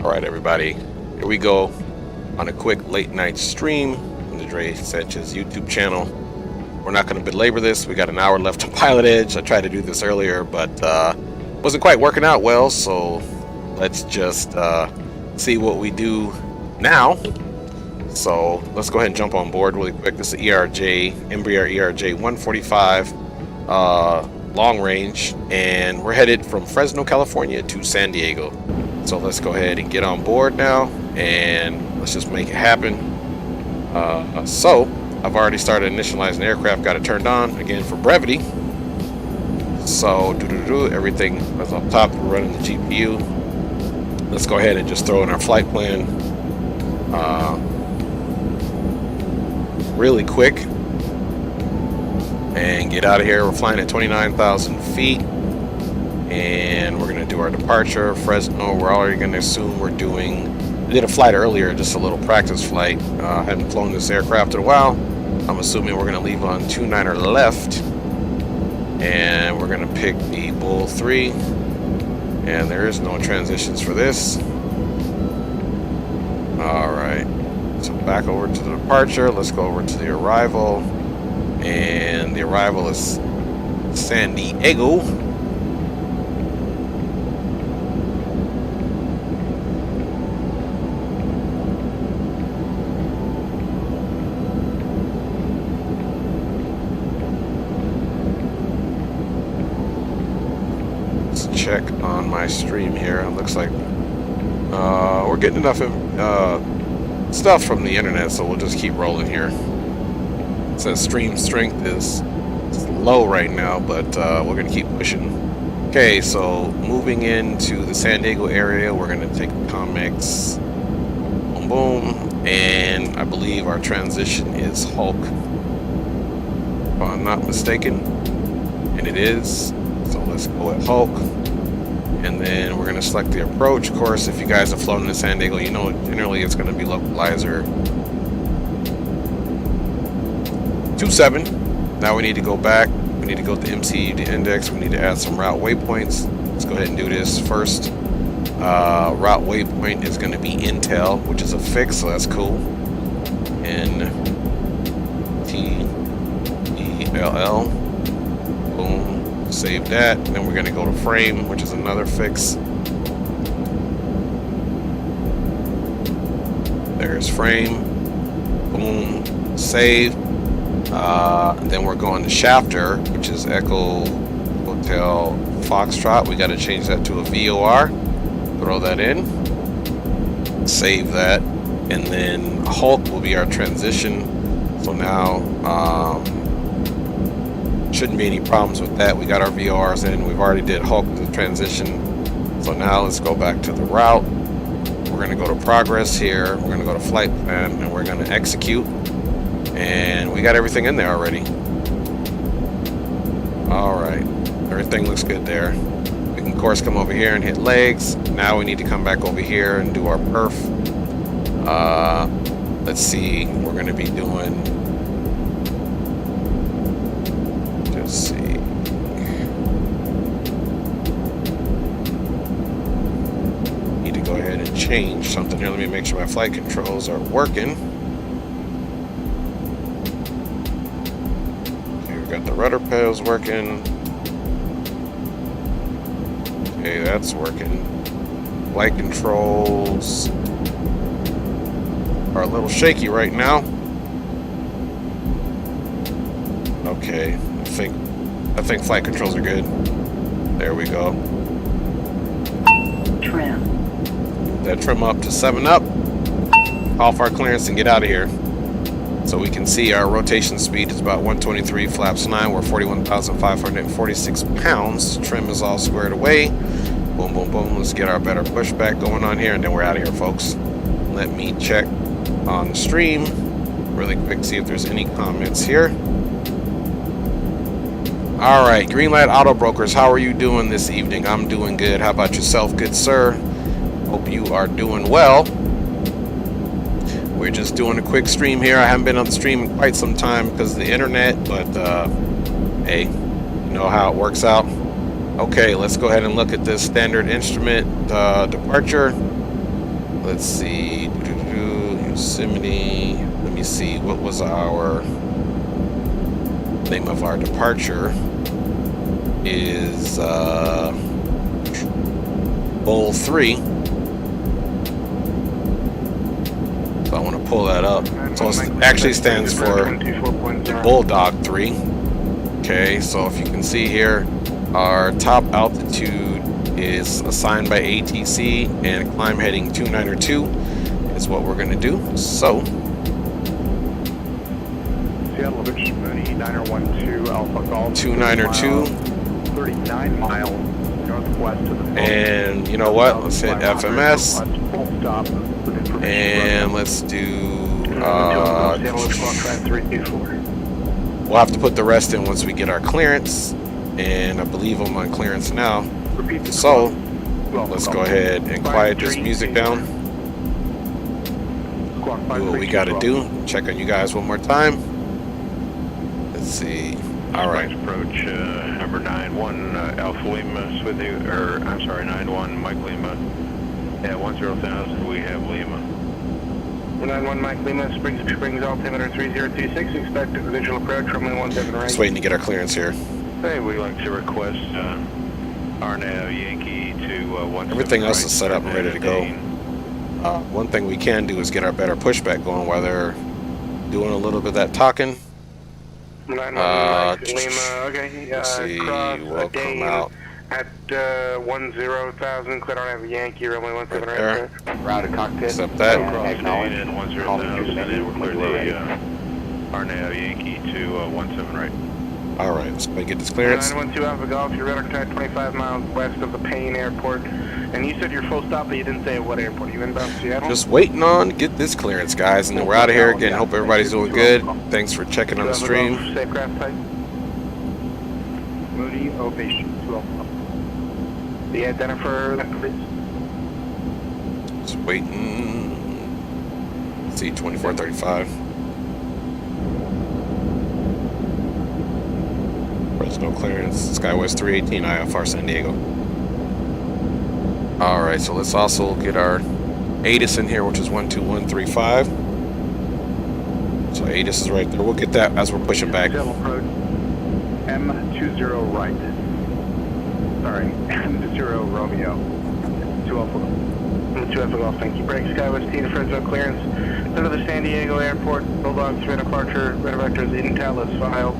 All right, everybody, here we go on a quick late night stream on the Dre Sanchez YouTube channel. We're not going to belabor this. We got an hour left on Pilotedge. I tried to do this earlier, but wasn't quite working out well. So let's just see what we do now. So let's go ahead and jump on board really quick. This is ERJ, Embraer ERJ 145 long range, and we're headed from Fresno, California to San Diego. So let's go ahead and get on board now, and let's just make it happen. So I've already started initializing the aircraft, got it turned on again for brevity. So everything is up top. We're running the GPU. Let's go ahead and just throw in our flight plan really quick and get out of here. We're flying at 29,000 feet. And we're going to do our departure. Fresno, we're already going to assume we did a flight earlier, just a little practice flight. Hadn't flown this aircraft in a while. I'm assuming we're going to leave on 29er left. And we're going to pick the Bull 3. And there is no transitions for this. Alright. So back over to the departure. Let's go over to the arrival. And the arrival is San Diego. Check on my stream here. It looks like we're getting enough stuff from the internet, so we'll just keep rolling here. It says stream strength is low right now, but we're gonna keep pushing. Okay, so moving into the San Diego area, we're gonna take the comics, boom boom, and I believe our transition is Hulk, if I'm not mistaken, and it is. So let's go at Hulk. And then we're going to select the approach. Of course, if you guys have flown into San Diego, you know generally it's going to be localizer 27. Now we need to go back. We need to go to the MCU index. We need to add some route waypoints. Let's go ahead and do this first. Route waypoint is going to be Intel, which is a fix, so that's cool. NTELL. Boom. Save that. Then we're going to go to frame, which is another fix. There's frame. Boom. Save. Then we're going to shafter, which is Echo Hotel Foxtrot. We got to change that to a VOR. Throw that in. Save that. And then Hulk will be our transition. So now shouldn't be any problems with that. We got our VORs in. We've already did Hulk the transition. So now let's go back to the route. We're going to go to progress here. We're going to go to flight plan, and we're going to execute. And we got everything in there already. All right. Everything looks good there. We can, of course, come over here and hit legs. Now we need to come back over here and do our perf. Let's see. We're going to be doing... Let's see. Need to go ahead and change something here. Let me make sure my flight controls are working. Okay, we got the rudder pedals working. Okay, that's working. Flight controls are a little shaky right now. Okay. I think flight controls are good. There we go. Trim. That trim up to 7 up. Off our clearance and get out of here. So we can see our rotation speed is about 123 flaps 9. We're 41,546 pounds. Trim is all squared away. Boom, boom, boom. Let's get our better pushback going on here, and then we're out of here, folks. Let me check on the stream really quick, see if there's any comments here. All right, Greenlight Auto Brokers, how are you doing this evening? I'm doing good. How about yourself, good sir? Hope you are doing well. We're just doing a quick stream here. I haven't been on the stream in quite some time because of the internet, but hey, you know how it works out. Okay, let's go ahead and look at this standard instrument departure. let's see. Yosemite. Let me see. What was our name of our departure? Is Bowl 3. So I want to pull that up. So it actually stands for Bulldog 3. Okay, so if you can see here, our top altitude is assigned by ATC, and climb heading 292 is what we're going to do. So Seattle Beach, 912 Alpha Golf, 292, 39 miles northwest of the and you know what? Let's hit FMS, and let's do. We'll have to put the rest in once we get our clearance, and I believe I'm on clearance now. So let's go ahead and quiet this music down. Do what we got to do. Check on you guys one more time. Let's see. All right. Approach number 91 Alpha Lima is with you, or I'm sorry, 91 Mike Lima. At 10,000 we have Lima. 91 Mike Lima, Springs altimeter 3026, expect a visual approach, runway 17 right. Just waiting to get our clearance here. Hey, we'd like to request RNAV Yankee to 17 Everything else right, is set up and ready to go. One thing we can do is get our better pushback going while they're doing a little bit of that talking. 91 Mike Lima, okay, Let's see, cross we'll come out. At 10,000, clear on have Yankee, runway 17 right. Route to cockpit. Accept that. Acknowledge. And 10,000, and then we'll clear the RNAV Yankee to 17 right. All right, let's go ahead and get this clearance. 912 Alpha Golf, you're radar contact 25 miles west of the Payne Airport. And you said your full stop, but you didn't say at what airport. Are you inbound Seattle? Just waiting on to get this clearance, guys, and then we're out of here again. Hope everybody's doing good. Thanks for checking on the stream. Safe craft type. Moody Ovation 12. The identifier, please. Just waiting. Let's see, 2435. Fresno clearance, Skywest 318, IFR San Diego. All right, so let's also get our ATIS in here, which is 12135. So ATIS is right there. We'll get that as we're pushing back. Approach M20 right. Sorry, M0 Romeo. 2 Alpha Golf, thank you. Break Skywest T to Fresno clearance. Go to the San Diego Airport. Bulldog 3 departure. Red vectors Intel is filed.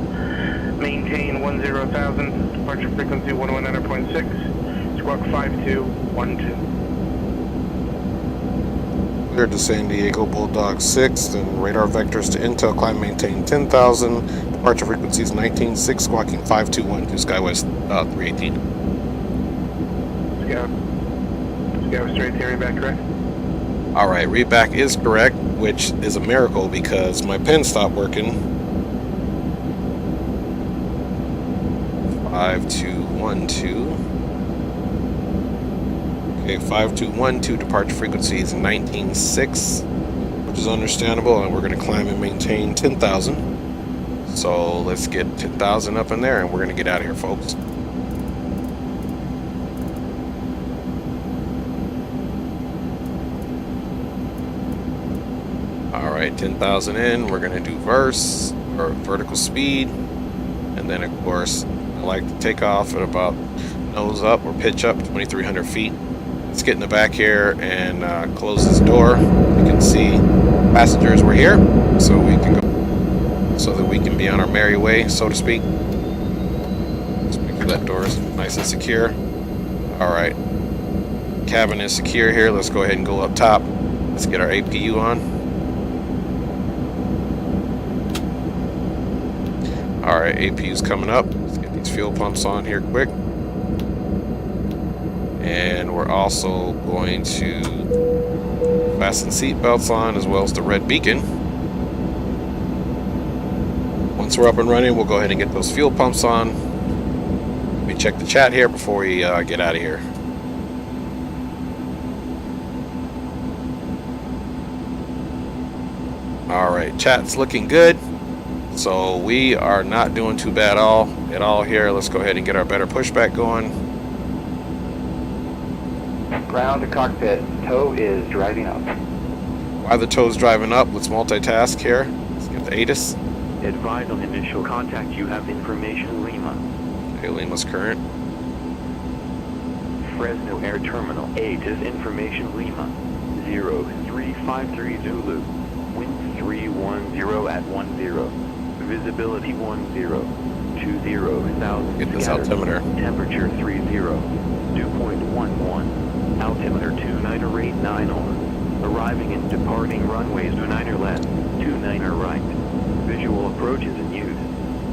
Maintain 10,000. Departure frequency 119.6. Squawk 5212. Cleared to San Diego, Bulldog 6, then radar vectors to Intel, climb maintain 10,000, departure frequency is 19.6, squawking 5212, Skywest 318. Skywest 318, read back correct? Alright, read back is correct, which is a miracle because my pen stopped working. 5212. Okay, 5212, departure frequency is 19.6, which is understandable, and we're going to climb and maintain 10,000. So let's get 10,000 up in there, and we're going to get out of here, folks. All right, 10,000 in. We're going to do verse or vertical speed, and then of course I like to take off at about nose up or pitch up 2,300 feet. Let's get in the back here and close this door. You can see passengers were here, so we can go, so that we can be on our merry way, so to speak. Let's make sure that door is nice and secure. All right, cabin is secure here. Let's go ahead and go up top. Let's get our APU on. All right, APU's coming up. Let's get these fuel pumps on here quick. And we're also going to fasten seat belts on, as well as the red beacon. Once we're up and running, we'll go ahead and get those fuel pumps on. Let me check the chat here before we get out of here. All right, chat's looking good. So we are not doing too bad at all here. Let's go ahead and get our better pushback going. Ground to cockpit. Tow is driving up. While the tow's driving up, let's multitask here. Let's get the ATIS. Advise on initial contact. You have information, Lima. Okay, Lima's current. Fresno Air Terminal. ATIS information, Lima. 0353 Zulu. Wind 310 at 10. Visibility 10. 20,000. Get this scattered. altimeter. Temperature 30. Dew point 11. Altimeter 2989 on. Arriving and departing runways 29er left, 29er right. Visual approaches in use.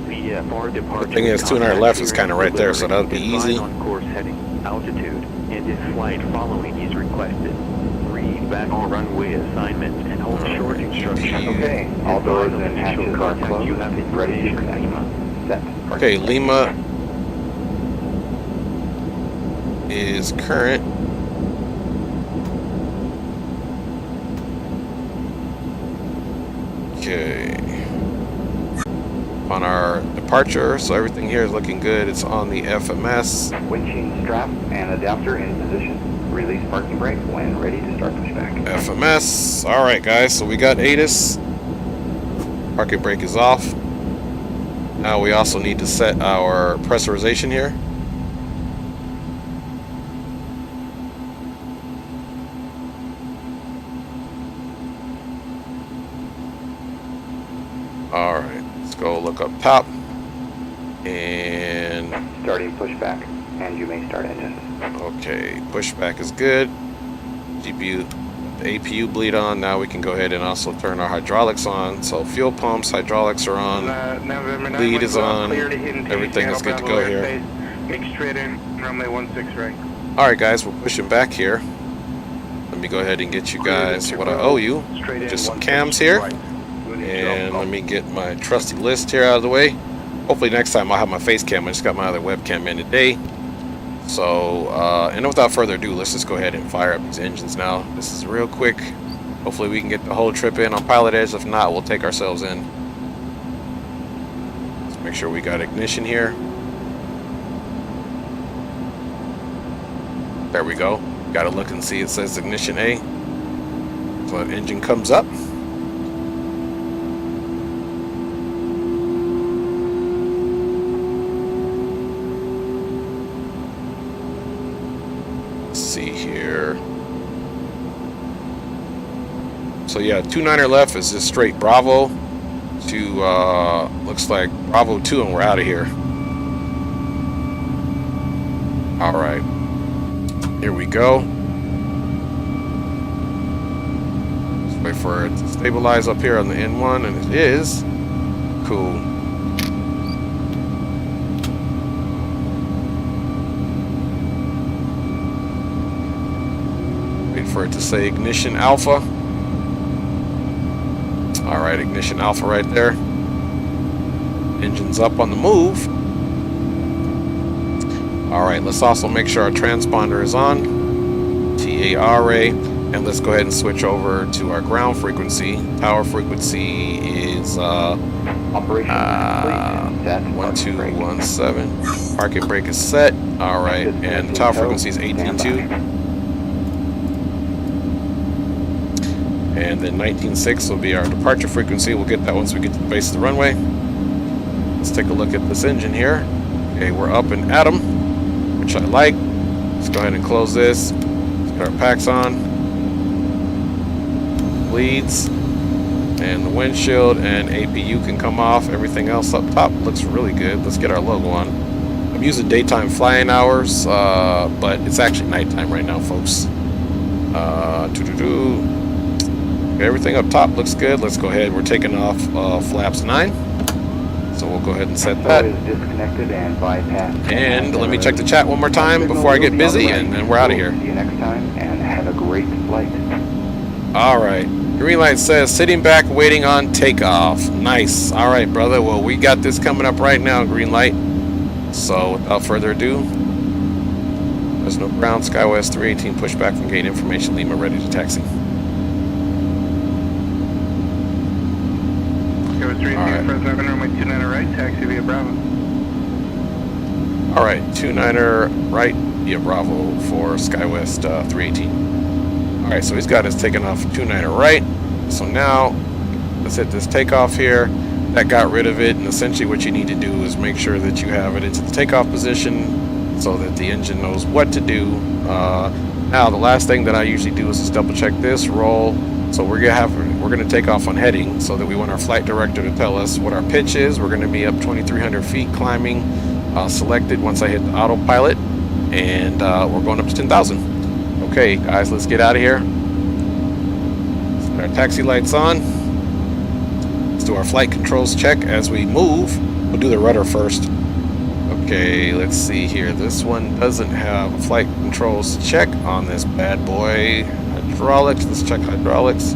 VFR departure. The thing is, 200 left is kind of right there, so that would be easy. On course heading, altitude, and if flight following is requested. Read back on runway assignment and hold short instructions. Okay, all doors and hatches are closed. You have Ready to information, connect. Lima. Set. Okay, Lima is current. Okay. On our departure, so everything here is looking good. It's on the FMS. Windshield strap and adapter in position. Release parking brake when ready to start pushback. FMS. All right, guys. So we got ATIS. Parking brake is off. Now we also need to set our pressurization here. All right. Let's go look up top. And Starting pushback, and you may start engines. okay, pushback is good. GPU, the APU bleed on. Now we can go ahead and also turn our hydraulics on. So fuel pumps, hydraulics are on. November 9, Lead is on. Clear to hit and Everything Channel is good to Bravo go here. airspace. Make straight in, runway 16 right. All right, guys, we're pushing back here. Let me go ahead and get you guys what I owe you. Straight in, Just some 16 cams here. right. And let me get my trusty list here out of the way. Hopefully next time I'll have my face cam. I just got my other webcam in today. So, and without further ado, let's just go ahead and fire up these engines now. This is real quick. Hopefully we can get the whole trip in on Pilotedge. If not, we'll take ourselves in. Let's make sure we got ignition here. There we go. Got to look and see it says ignition A. So that engine comes up. See here. So yeah, 29er left is just straight Bravo to looks like Bravo 2, and we're out of here. All right, here we go. Let's wait for it to stabilize up here on the N1, and it is. Cool. For it to say ignition alpha. All right, ignition alpha right there. Engine's up on the move. All right, let's also make sure our transponder is on. TARA, and let's go ahead and switch over to our ground frequency. Tower frequency is Operation complete. Set. 1217. Parking brake is set. All right, and tower frequency is 18.2. And then 19.6 will be our departure frequency. We'll get that once we get to the base of the runway. Let's take a look at this engine here. Okay, we're up and at 'em, which I like. Let's go ahead and close this. Let's get our packs on. Bleeds. And the windshield and APU can come off. Everything else up top looks really good. Let's get our logo on. I'm using daytime flying hours, but it's actually nighttime right now, folks. Everything up top looks good. Let's go ahead. We're taking off flaps 9. So we'll go ahead and set that. Is disconnected and bypassed. And let me check the chat one more time before I get busy, and then we're out of here. See you next time, and have a great flight. All right. Green light says sitting back waiting on takeoff. Nice. All right, brother. Well, we got this coming up right now, green light. So without further ado, there's no ground. SkyWest 318 pushback from gate information. Lima ready to taxi. Go 3 All right. Fresno, runway 29 right, taxi via Bravo. All right, 29er right, via Bravo for SkyWest 318. All right, so he's got his taking off 29er right. So now let's hit this takeoff here. That got rid of it, and essentially what you need to do is make sure that you have it into the takeoff position so that the engine knows what to do. Now the last thing that I usually do is just double check this roll. So we're gonna take off on heading, so that we want our flight director to tell us what our pitch is. We're gonna be up 2,300 feet climbing, selected once I hit the autopilot, and we're going up to 10,000. Okay, guys, let's get out of here. Set our taxi lights on. Let's do our flight controls check as we move. We'll do the rudder first. Okay, let's see here. This one doesn't have a flight controls check on this bad boy. Hydraulics, let's check hydraulics.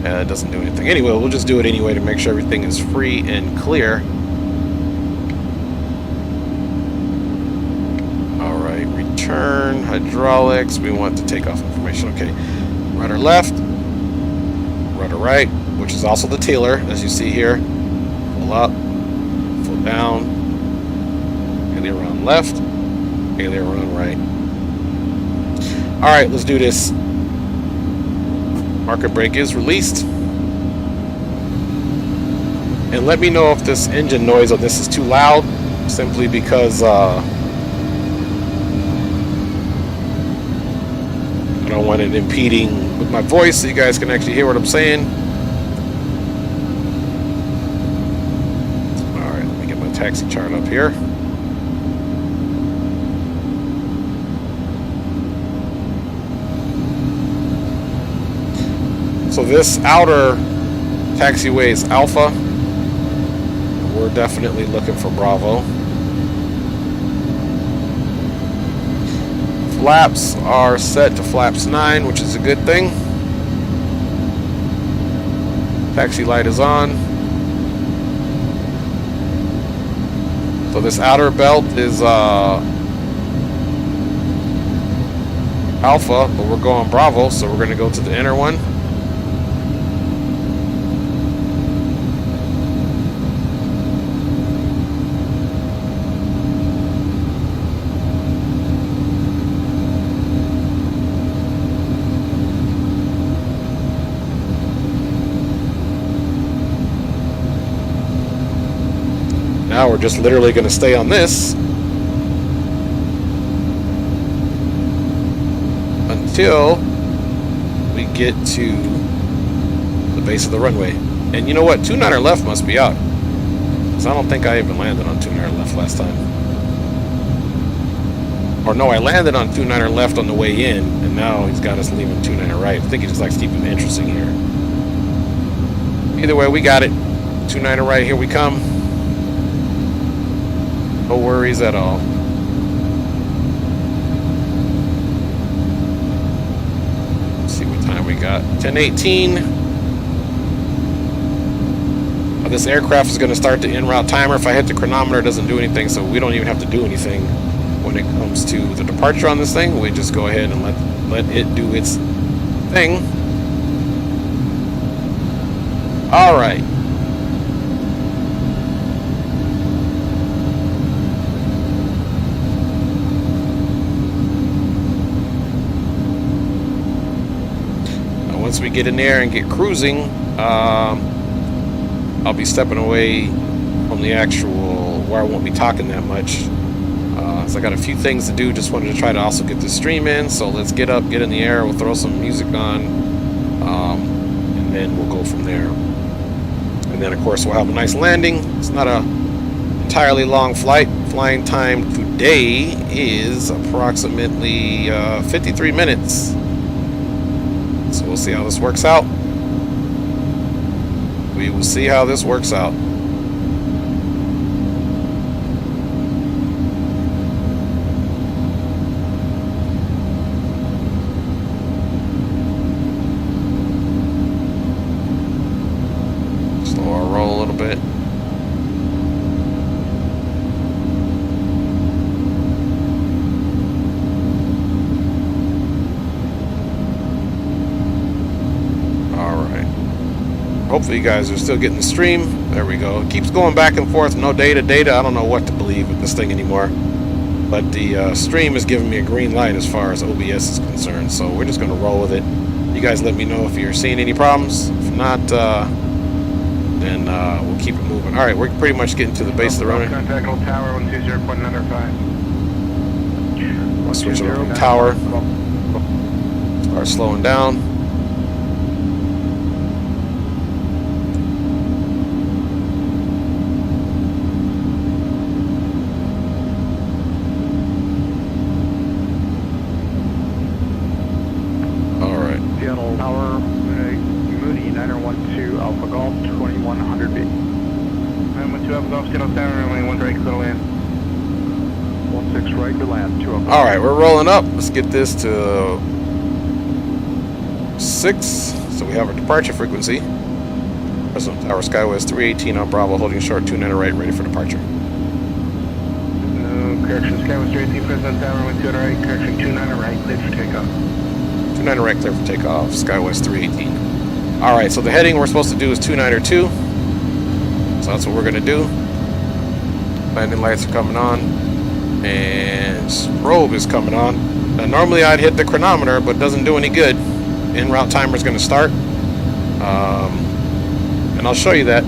It doesn't do anything. Anyway, we'll just do it anyway to make sure everything is free and clear. All right, return, hydraulics. We want the takeoff information. Okay, rudder left, rudder right, which is also the tiller, as you see here. Pull up, pull down, aileron left, aileron right. All right, let's do this. Market brake is released. And let me know if this engine noise on this is too loud, simply because I don't want it impeding with my voice so you guys can actually hear what I'm saying. All right, let me get my taxi chart up here. So this outer taxiway is Alpha. We're definitely looking for Bravo. Flaps are set to flaps 9, which is a good thing. Taxi light is on. So this outer belt is Alpha, but we're going Bravo, so we're going to go to the inner one. Now we're just literally going to stay on this until we get to the base of the runway. And you know what? 29er left must be out, because I don't think I even landed on 29er left last time. Or no, I landed on 29er left on the way in, and now he's got us leaving 29er right. I think he just likes to keep it interesting here. Either way, we got it. 29er right, here we come. No worries at all. Let's see what time we got. 10:18. This aircraft is going to start the en route timer. If I hit the chronometer, it doesn't do anything, so we don't even have to do anything when it comes to the departure on this thing. We just go ahead and let it do its thing. All right. Once we get in there and get cruising, I'll be stepping away from the actual, where I won't be talking that much. So I got a few things to do. Just wanted to try to also get the stream in. So let's get up, get in the air. We'll throw some music on, and then we'll go from there. And then, of course, we'll have a nice landing. It's not a entirely long flight. Flying time today is approximately 53 minutes. So we'll see how this works out. We will see how this works out. Slow our roll a little bit. Hopefully you guys are still getting the stream. There we go. It keeps going back and forth. No data. I don't know what to believe with this thing anymore. but the stream is giving me a green light as far as OBS is concerned, so we're just going to roll with it. You guys let me know if you're seeing any problems. If not, then we'll keep it moving. All right, we're pretty much getting to the base of the runway. Contact Old Tower 120.95. Switch over to tower. Start slowing down. All right. Seattle Tower, Moody 912 Alpha Golf 2100B. 912 Alpha Golf, Seattle Tower, runway 1 right, clear to land. 16 right to land, 2 Alpha. All right, we're rolling up. Let's get this to 6. So we have our departure frequency. Fresno Tower, Skywest 318 on Bravo, holding short 29 right, ready for departure. Correction, Skywest 318, Fresno Tower, runway 2 right, correction 29 right, clear for takeoff. 29 right, clear for takeoff. Skywest 318. All right, so the heading we're supposed to do is 292. So that's what we're gonna do. Landing lights are coming on, and strobe is coming on. Now normally I'd hit the chronometer, but it doesn't do any good. En route timer is going to start, and I'll show you that.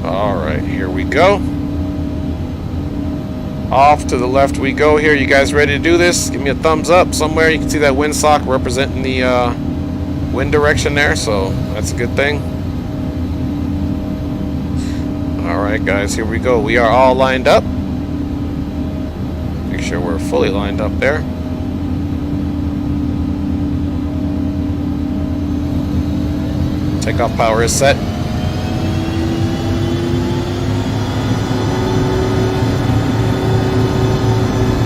All right, here we go. Off to the left we go here. You guys ready to do this? Give me a thumbs up. Somewhere you can see that windsock representing the wind direction there, so that's a good thing. All right, guys, here we go. We are all lined up. Make sure we're fully lined up there. Takeoff power is set.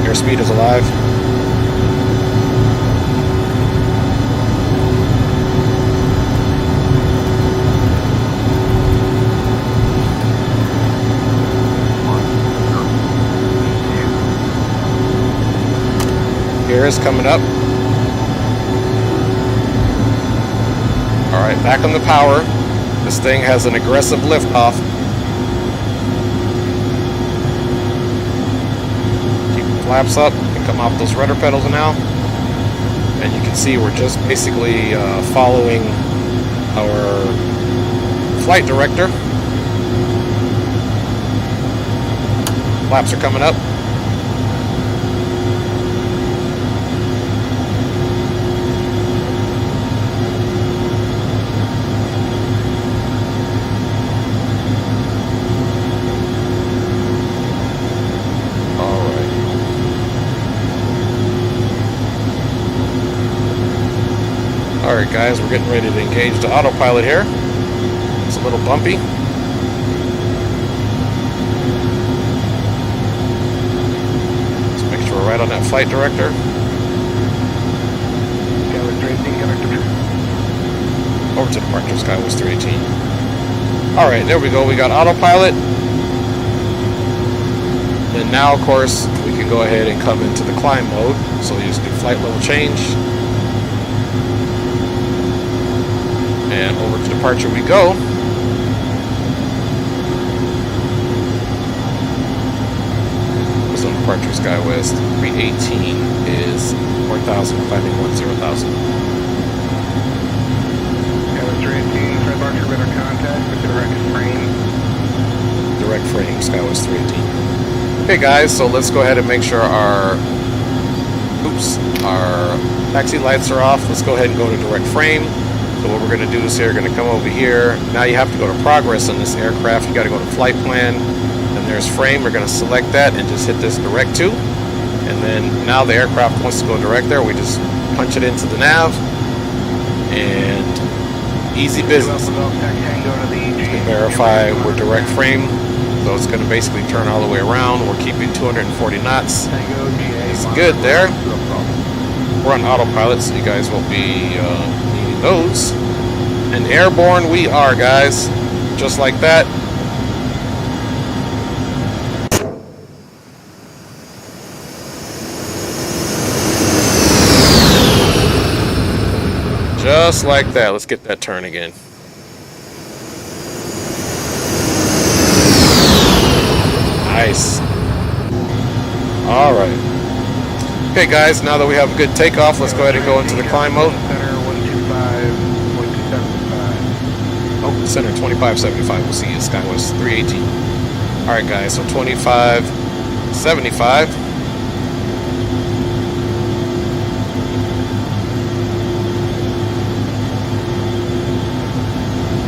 Airspeed is alive. Air is coming up. All right, back on the power. This thing has an aggressive liftoff. Keep the flaps up and come off those rudder pedals now. And you can see we're just basically following our flight director. Flaps are coming up. Alright guys, we're getting ready to engage the autopilot here. It's a little bumpy. Let's make sure we're right on that flight director. Skywest 318, connector. Over to departure, Skywest 318. Alright, there we go. We got autopilot. And now, of course, we can go ahead and come into the climb mode. So we just do flight level change. And over to departure we go. So departure Skywest 318 is 4,000, climbing 10,000. Skywest 318, for departure, radar contact with direct frame. Direct frame, Skywest 318. Okay guys, so let's go ahead and make sure our taxi lights are off. Let's go ahead and go to direct frame. So what we're going to do is here, we're going to come over here. Now you have to go to progress on this aircraft. You got to go to flight plan. And there's frame. We're going to select that and just hit this direct to. And then now the aircraft wants to go direct there. We just punch it into the nav. And easy business. You can verify we're direct frame. So it's going to basically turn all the way around. We're keeping 240 knots. It's good there. We're on autopilot, so you guys will be needing those. And airborne we are, guys. Just like that. Just like that. Let's get that turn again. Nice. All right. Okay, guys, now that we have a good takeoff, let's go ahead and go into the climb mode. Center 125.275. Oh, center 2575. We'll see you. Skywest 318. All right, guys, so 2575.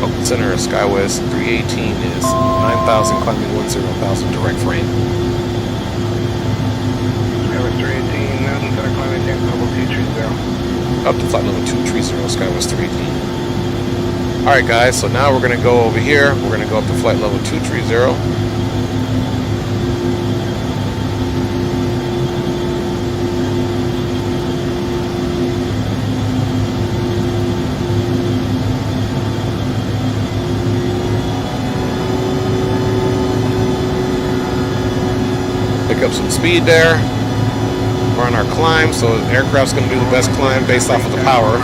Oh, center Skywest 318 is 9,000 climbing 10,000 direct frame. Skywest 318, center climbing down level 230. Up to flight level 230, Skywest 318. Alright guys, so now we're going to go over here. We're going to go up to flight level 230. Pick up some speed there. We're on our climb, so the aircraft's going to do the best climb based off of the power.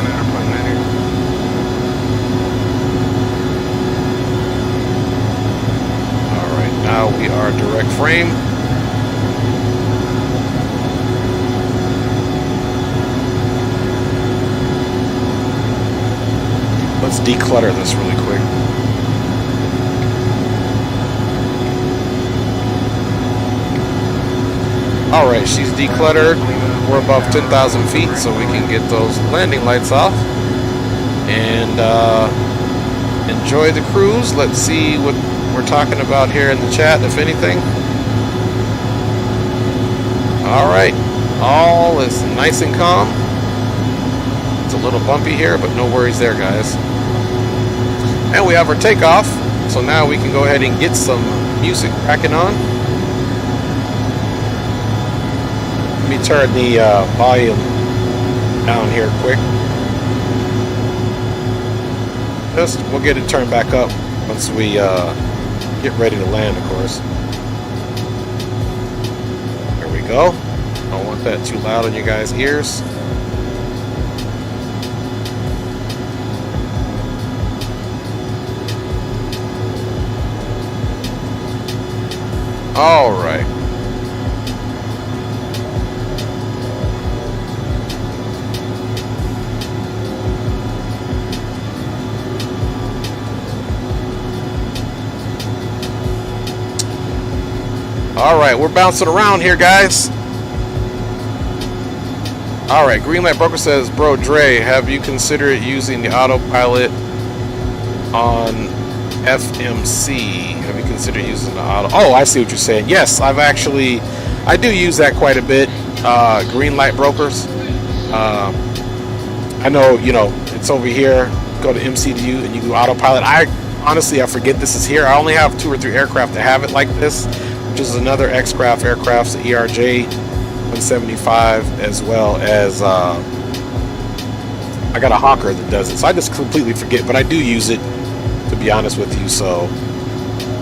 Now we are direct frame. Let's declutter this really quick. Alright, she's decluttered. We're above 10,000 feet, so we can get those landing lights off. And enjoy the cruise. Let's see what we're talking about here in the chat, if anything. Alright, all is nice and calm. It's a little bumpy here, but no worries there, guys. And we have our takeoff, so now we can go ahead and get some music cracking on. Let me turn the volume down here quick. We'll get it turned back up once we get ready to land, of course. There we go. Don't want that too loud on you guys' ears. All right. Alright, we're bouncing around here, guys. Alright, Greenlight Broker says, Bro Dre, have you considered using the autopilot on FMC? Have you considered using the auto? Oh, I see what you're saying. Yes, I do use that quite a bit. Greenlight Brokers. I know, it's over here. Go to MCDU and you do autopilot. Honestly, I forget this is here. I only have 2 or 3 aircraft that have it like this, which is another X-Craft aircraft, the ERJ 175, as well as I got a Hawker that does it. So I just completely forget, but I do use it, to be honest with you. So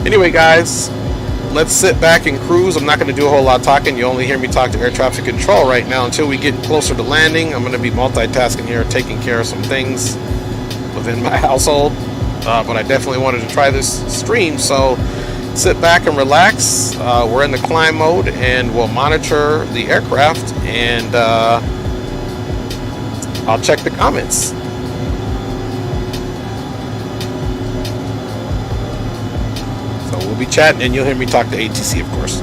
anyway, guys, let's sit back and cruise. I'm not going to do a whole lot of talking. You only hear me talk to air traffic control right now until we get closer to landing. I'm going to be multitasking here, taking care of some things within my household. But I definitely wanted to try this stream, so sit back and relax. We're in the climb mode, and we'll monitor the aircraft, and I'll check the comments. So we'll be chatting, and you'll hear me talk to ATC, of course.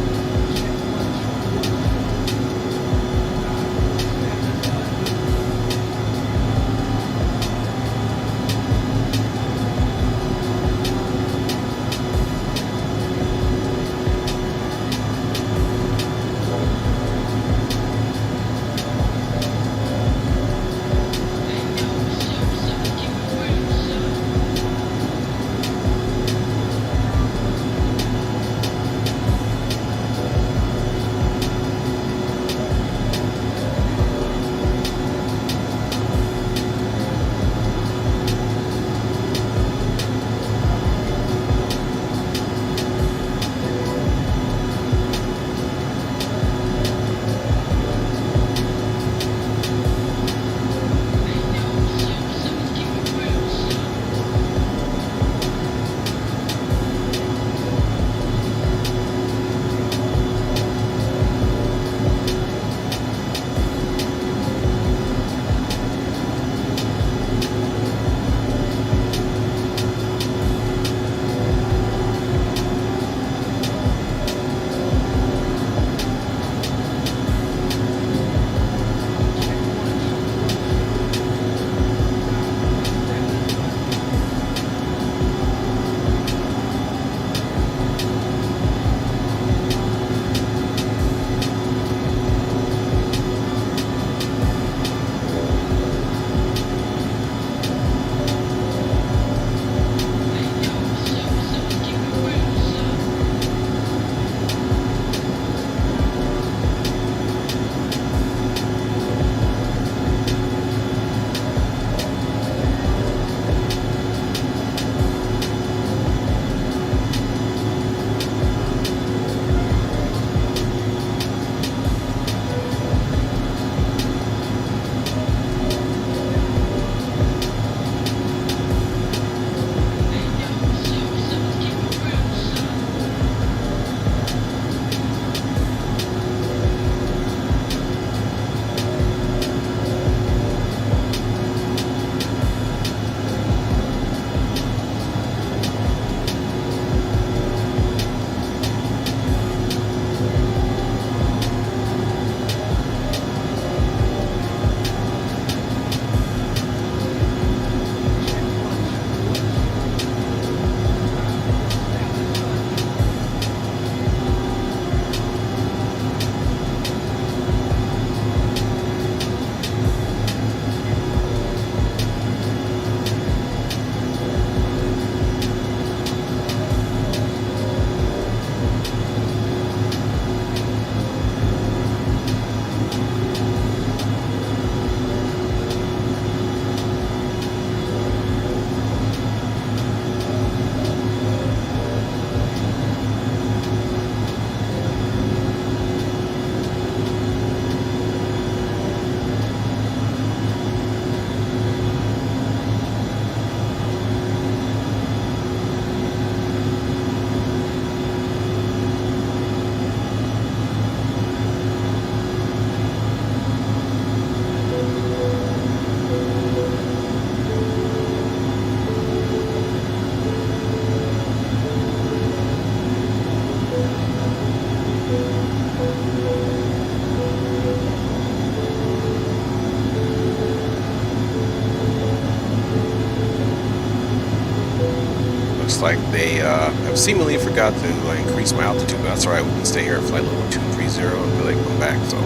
Looks like they have seemingly forgot to increase my altitude, but that's alright. We can stay here at flight level 230 until they come back. So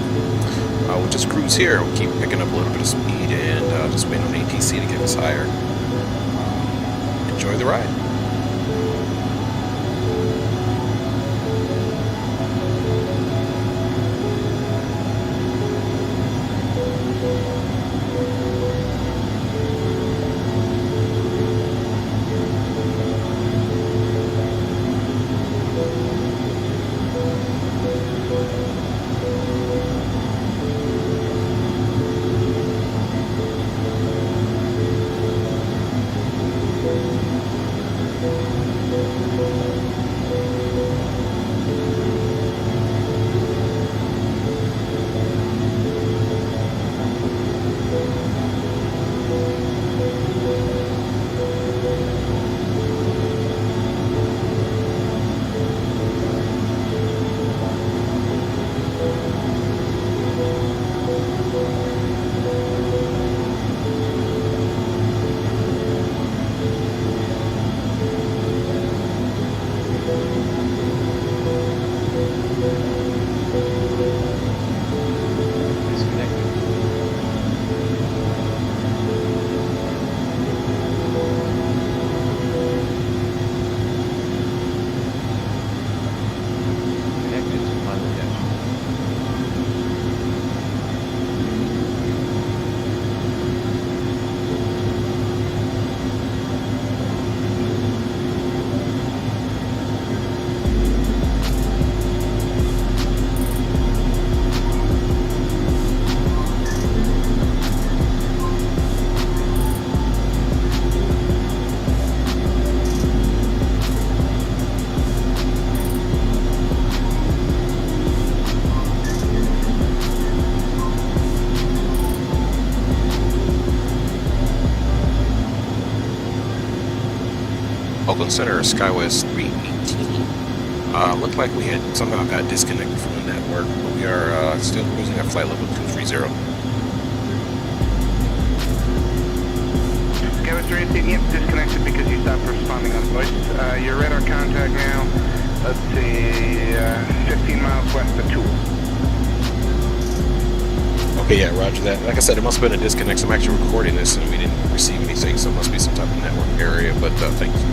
we'll just cruise here. We'll keep picking up a little bit of speed and just wait on ATC to get us higher. Enjoy the ride. Oakland Center, Skywest 318. Looked like we had somehow got disconnected from the network, but we are still cruising at flight level 230. Skywest 318, yep, disconnected because you stopped responding on voice. Your radar contact now, let's see, 15 miles west of Tool. Okay, yeah, roger that. Like I said, it must have been a disconnect. So I'm actually recording this and we didn't receive anything, so it must be some type of network area, but thank you.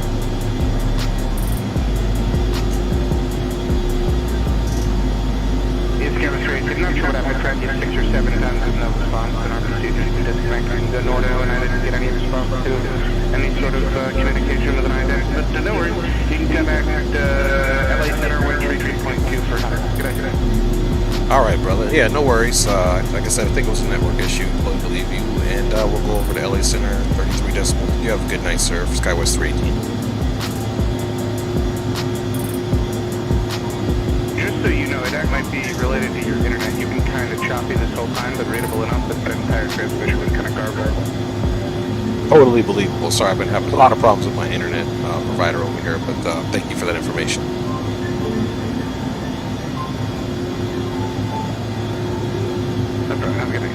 I'm not sure what happened. I tried you 6 or 7 times with no response, and our procedures to disconnecting the Nordo, and I didn't get any response to any sort of communication with an ident. But no worries, you can come back to LA Center 133.2 for another. Good day. All right, brother. Yeah, no worries. Like I said, I think it was a network issue. I believe you, and we'll go over to LA Center 33 decimal. You have a good night, sir. Skywest 318. So you know, that might be related to your internet. You've been kind of choppy this whole time, but readable enough that the entire transmission was kind of garbled. Totally believable. Sorry, I've been having a lot of problems with my internet provider over here, but thank you for that information. No problem. Have a good day.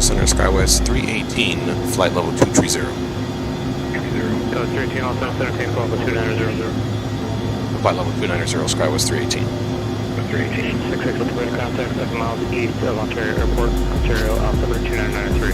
Center Skywest 318, flight level 230. 318, also center takeoff with 2900. Flight level 290, Skywest 318. 318, 66 with the contact 7 miles east of Ontario Airport, Ontario, altimeter 2993.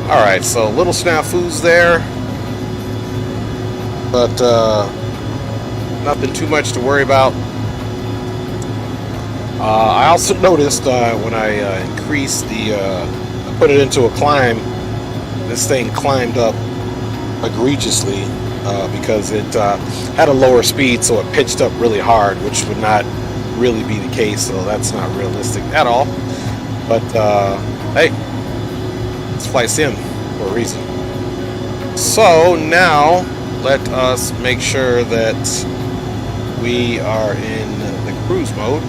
Alright, so little snafus there. But nothing too much to worry about. I also noticed when I increased put it into a climb, this thing climbed up egregiously because it had a lower speed, so it pitched up really hard, which would not really be the case, so that's not realistic at all. But hey, it's flight sim for a reason. So now let us make sure that we are in the cruise mode.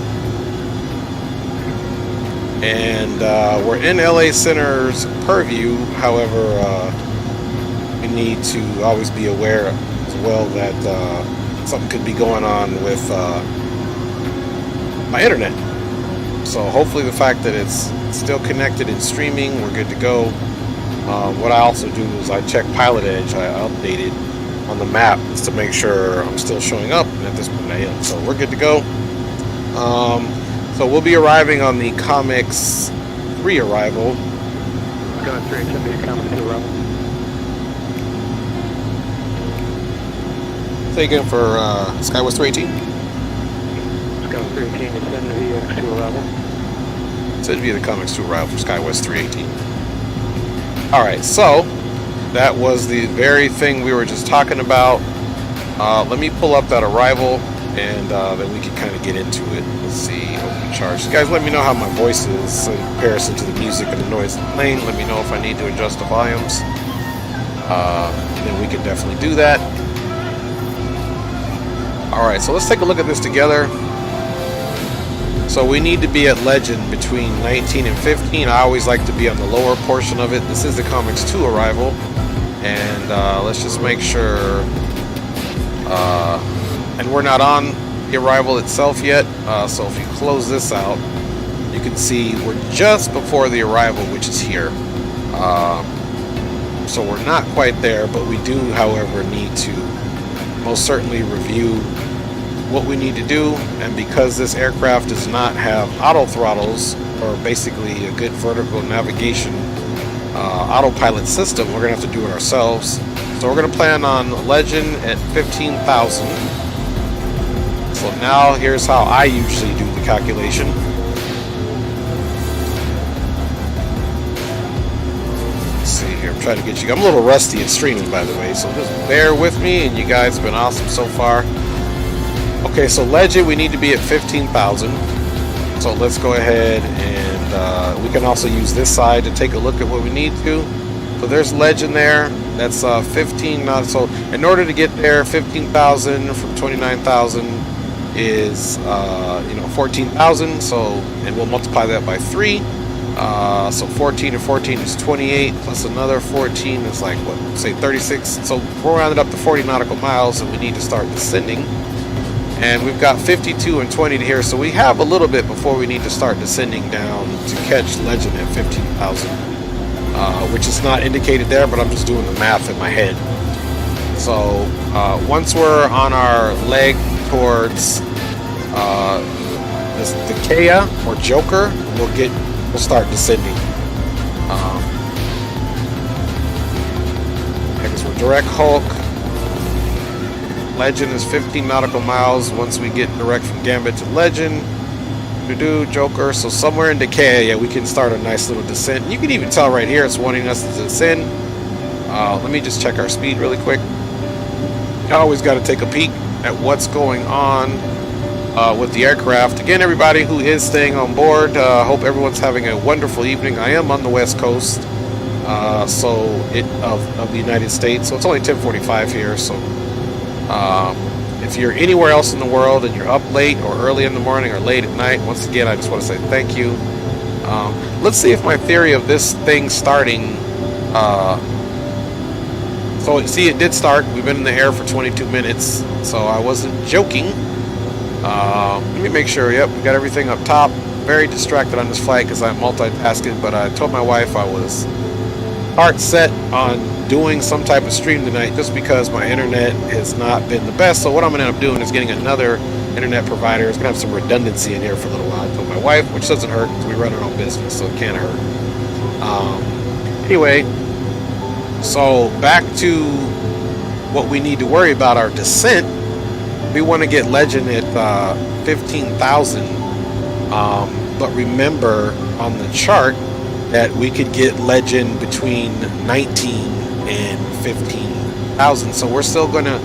And we're in LA Center's purview. However, we need to always be aware as well that something could be going on with my internet. So hopefully the fact that it's still connected and streaming, we're good to go. What I also do is I check Pilotedge. I update it on the map just to make sure I'm still showing up, and at this point I am. So we're good to go. So we'll be arriving on the Comics 3 arrival. Going straight to the Comics 2 arrival. Taken for Skywest 318. Comics 318, descend to the X2 arrival. Said via the Comics 2 arrival for Skywest 318. Alright, so that was the very thing we were just talking about. Let me pull up that arrival, and then we can kind of get into it. Let's see, open charge. You guys let me know how my voice is in comparison to the music and the noise in the plane. Let me know if I need to adjust the volumes. And then we can definitely do that. Alright, so let's take a look at this together. So we need to be at Legend between 19 and 15. I always like to be on the lower portion of it. This is the Comics 2 arrival. And let's just make sure... and we're not on the arrival itself yet. So if you close this out, you can see we're just before the arrival, which is here. So we're not quite there, but we do, however, need to most certainly review what we need to do. And because this aircraft does not have auto throttles, or basically a good vertical navigation autopilot system, we're gonna have to do it ourselves. So we're gonna plan on Legend at 15,000. So now here's how I usually do the calculation. Let's see here, I'm trying to get you. I'm a little rusty at streaming, by the way, so just bear with me, and you guys have been awesome so far. Okay, so Legend, we need to be at 15,000. So let's go ahead and we can also use this side to take a look at what we need to. So there's Legend there. That's 15 knots. So in order to get there, 15,000 from 29,000 is 14,000. So, and we'll multiply that by 3. So 14 and 14 is 28, plus another 14 is like, what, say 36. So we'll round it up to 40 nautical miles, and we need to start descending. And we've got 52 and 20 to here, so we have a little bit before we need to start descending down to catch Legend at 15,000, which is not indicated there, but I'm just doing the math in my head. So once we're on our leg towards the Kea or Joker, we'll start descending. Because we're direct Hulk. Legend is 15 nautical miles once we get direct from Gambit to Legend. Joker, so somewhere in Decay, yeah, we can start a nice little descent. You can even tell right here it's wanting us to descend. Let me just check our speed really quick. I always got to take a peek at what's going on with the aircraft. Again, everybody who is staying on board, hope everyone's having a wonderful evening. I am on the West Coast of the United States, so it's only 10:45 here, so if you're anywhere else in the world and you're up late or early in the morning or late at night, once again, I just want to say thank you. Let's see if my theory of this thing starting... so, see, it did start. We've been in the air for 22 minutes, so I wasn't joking. Let me make sure. Yep, we got everything up top. Very distracted on this flight because I'm multitasking, but I told my wife I was heart set on doing some type of stream tonight just because my internet has not been the best. So what I'm going to end up doing is getting another internet provider. It's going to have some redundancy in here for a little while. I told my wife, which doesn't hurt because we run our own business, so it can't hurt. Anyway, So back to what we need to worry about, our descent. We want to get legend at 15,000. But remember on the chart that we could get legend between 19 and 15,000. So we're still going to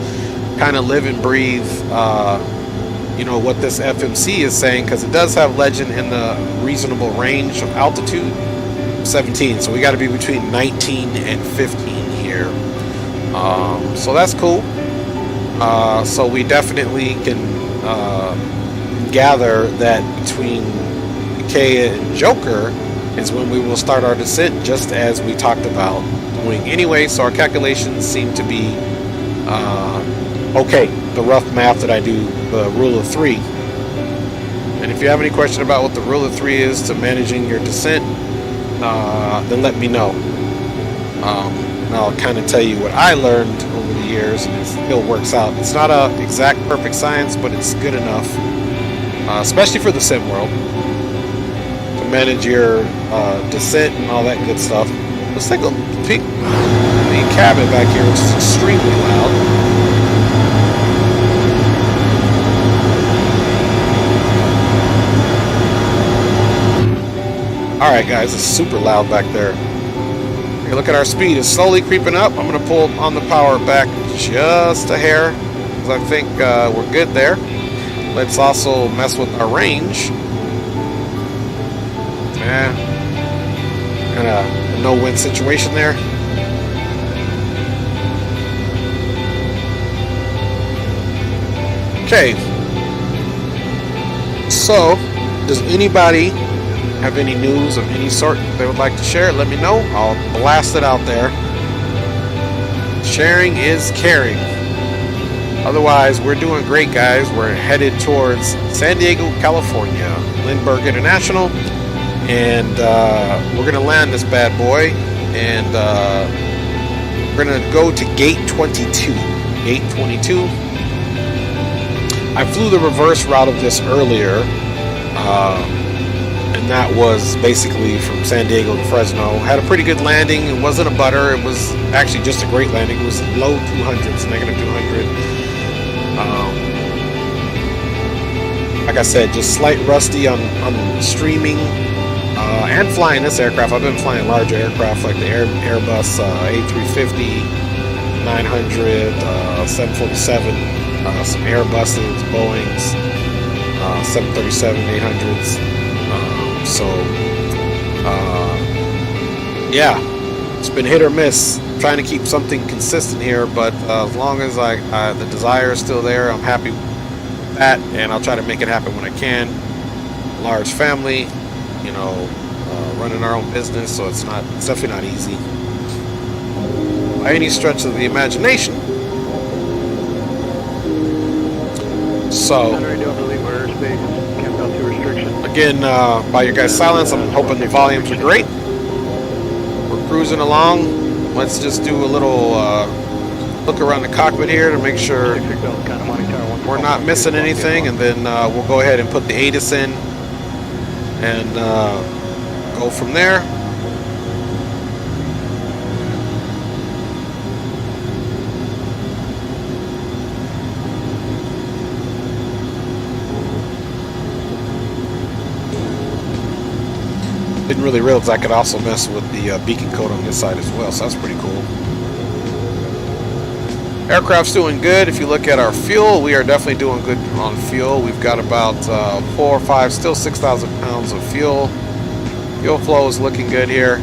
kind of live and breathe, you know, what this FMC is saying, because it does have legend in the reasonable range of altitude, 17. So we got to be between 19 and 15 here. So that's cool. So we definitely can gather that between Ikea and Joker is when we will start our descent, just as we talked about doing anyway. So our calculations seem to be okay. The rough math that I do, the rule of 3. And if you have any question about what the rule of 3 is to managing your descent, then let me know. And I'll kind of tell you what I learned over the years, and it still works out. It's not a exact perfect science, but it's good enough, especially for the sim world, to manage your descent and all that good stuff. Let's take a peek at the cabin back here, which is extremely loud. Alright guys, it's super loud back there. Here, look at our speed. It's slowly creeping up. I'm going to pull on the power back just a hair, because I think we're good there. Let's also mess with our range. Kind of a no-win situation there. Okay. So, does anybody have any news of any sort they would like to share? Let me know. I'll blast it out there. Sharing is caring. Otherwise, we're doing great, guys. We're headed towards San Diego, California, Lindbergh International, and we're gonna land this bad boy, and we're gonna go to gate 22. Gate 22. I flew the reverse route of this earlier. And that was basically from San Diego to Fresno. Had a pretty good landing. It wasn't a butter. It was actually just a great landing. It was low 200s, negative 200. Like I said, just slight rusty on streaming and flying this aircraft. I've been flying larger aircraft like the Airbus A350, 900, 747, some Airbuses, Boeings, 737, 800s. Yeah, it's been hit or miss. I'm trying to keep something consistent here, but as long as the desire is still there, I'm happy with that, and I'll try to make it happen when I can. Large family, you know, running our own business, so it's definitely not easy by any stretch of the imagination. So again, by your guys' silence, I'm hoping the volumes are great. We're cruising along. Let's just do a little look around the cockpit here to make sure we're not missing anything, and then we'll go ahead and put the ATIS in and go from there. Didn't really realize I could also mess with the beacon code on this side as well, so that's pretty cool. Aircraft's doing good. If you look at our fuel, we are definitely doing good on fuel. We've got about 4 or 5, still 6,000 pounds of fuel. Fuel flow is looking good here.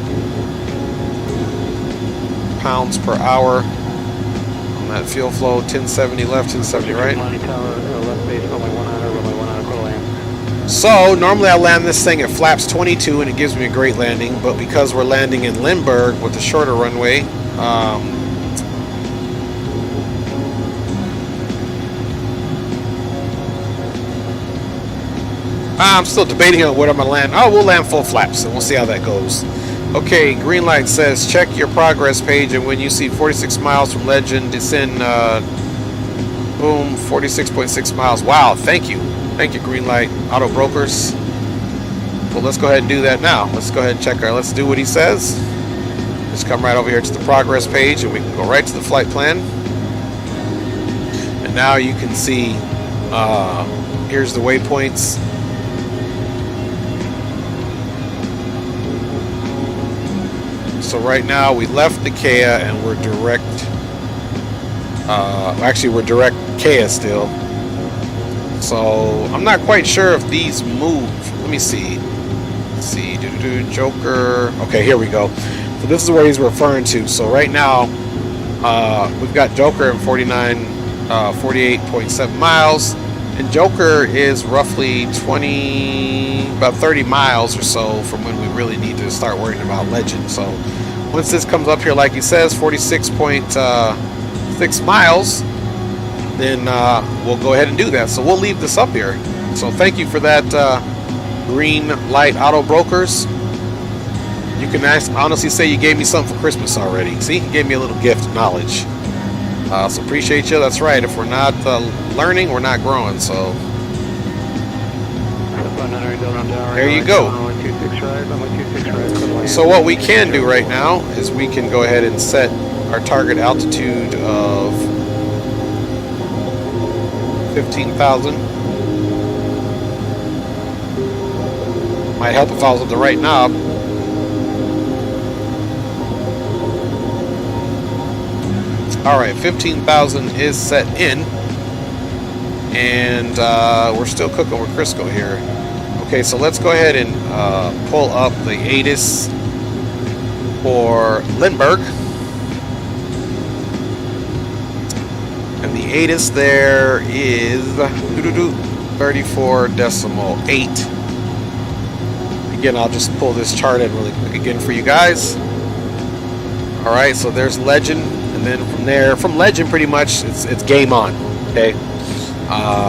Pounds per hour on that fuel flow. 1070 left, 1070 right. So normally I land this thing at flaps 22 and it gives me a great landing, but because we're landing in Lindbergh with a shorter runway, I'm still debating on what I'm going to land. Oh, we'll land full flaps and we'll see how that goes. Okay, green light says check your progress page, and when you see 46 miles from Legend, descend, boom, 46.6 miles. Wow, thank you. Thank you, green light auto brokers. Well, let's go ahead and do that now. Let's go ahead and check let's do what he says. Just come right over here to the progress page, and we can go right to the flight plan. And now you can see, here's the waypoints. So right now we left the Kea and we're direct, actually we're direct Kea still. So I'm not quite sure if these move. Let me see. Let's see, Joker. Okay, here we go. So this is where he's referring to. So right now, we've got Joker in 48.7 miles, and Joker is roughly about 30 miles or so from when we really need to start worrying about Legend. So once this comes up here, like he says, 46.6 miles, then we'll go ahead and do that. So we'll leave this up here. So thank you for that, Green Light Auto Brokers. You can honestly say you gave me something for Christmas already. See, you gave me a little gift of knowledge. So appreciate you. That's right. If we're not learning, we're not growing. So there you go. So what we can do right now is we can go ahead and set our target altitude of 15,000. Might help if I was with the right knob. Alright, 15,000 is set in. And we're still cooking with Crisco here. Okay, so let's go ahead and pull up the ATIS for Lindbergh. And the ATIS there is 34.8. Again, I'll just pull this chart in really quick again for you guys. Alright, so there's Legend, and then from there, from Legend pretty much, it's game on. Okay.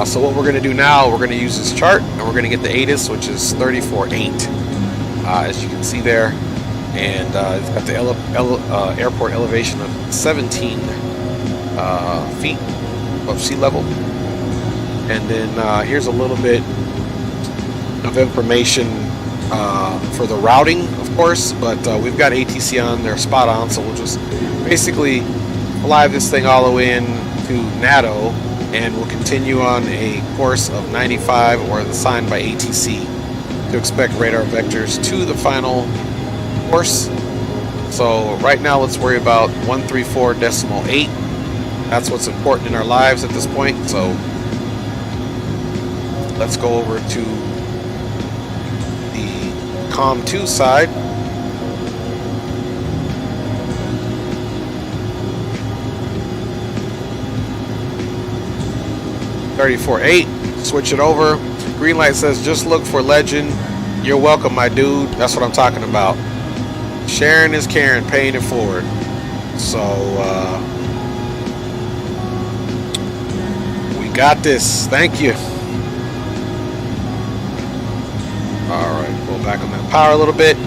So what we're going to do now, we're going to use this chart, and we're going to get the ATIS, which is 34.8, as you can see there. And it's got the airport elevation of 17 feet above sea level. And then here's a little bit of information for the routing, of course, but we've got ATC on there spot on, so we'll just basically fly this thing all the way in to NATO, and we'll continue on a course of 95, or assigned by ATC, to expect radar vectors to the final course. So right now let's worry about 134.8. That's what's important in our lives at this point. So let's go over to the COM2 side. .8, switch it over. Green light says just look for Legend. You're welcome, my dude. That's what I'm talking about. Sharing is caring, paying it forward. So we got this. Thank you. Alright, pull back on that power a little bit.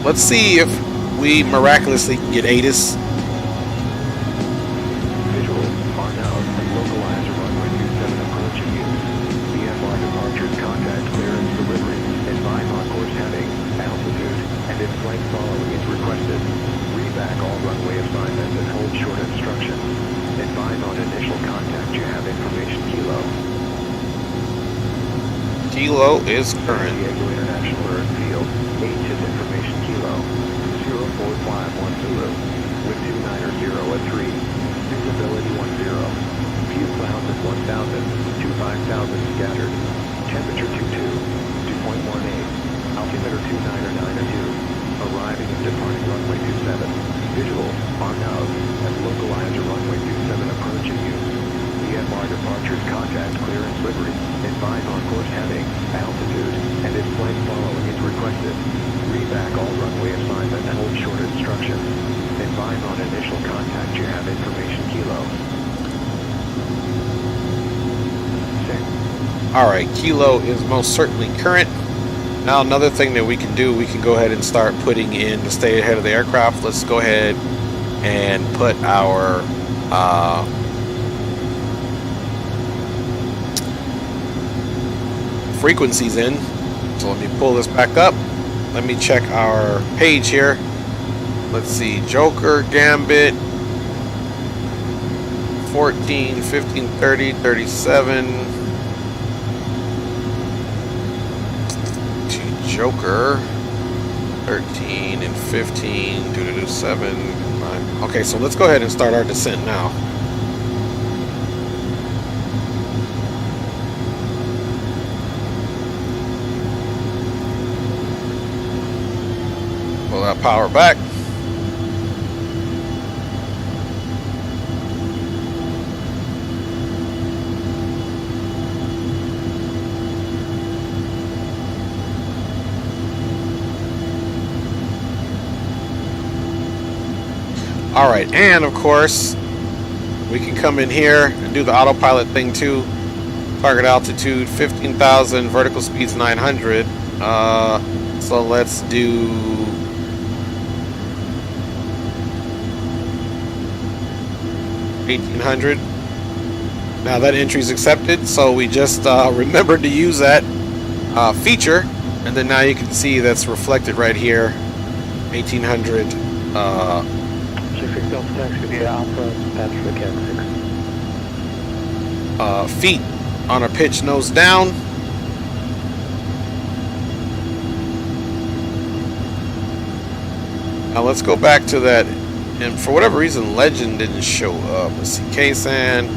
Let's see if we miraculously can get ATIS. Kilo is current. Diego International Earth Field, HIS information Kilo, 04510, with 290 at 3, visibility 10, few clouds at 1,000, to 5,000 scattered, temperature 22, 2.18, altimeter 299 arriving and departing runway 27, visual, on nose, and localizer runway 27 approaching you. VFR departures contact clearance livery, advise on course heading, altitude, and if flight following is requested. Read back all runway assignment and hold short instructions. Advise on initial contact you have information Kilo. Alright, Kilo is most certainly current. Now another thing that we can do, we can go ahead and start putting in to stay ahead of the aircraft. Let's go ahead and put our frequencies in. So let me pull this back up. Let me check our page here. Let's see, Joker, Gambit, 14, 15, 30, 37. To Joker, 13 and 15, 2 to 7, 9. Okay, so let's go ahead and start our descent now. Pull that power back. All right, and of course, we can come in here and do the autopilot thing too. Target altitude 15,000, vertical speeds 900. So let's do 1,800. Now that entry is accepted, so we just remembered to use that feature, and then now you can see that's reflected right here, 1,800. Feet on a pitch nose down. Now let's go back to that, and for whatever reason Legend didn't show up. Let's see, K-San,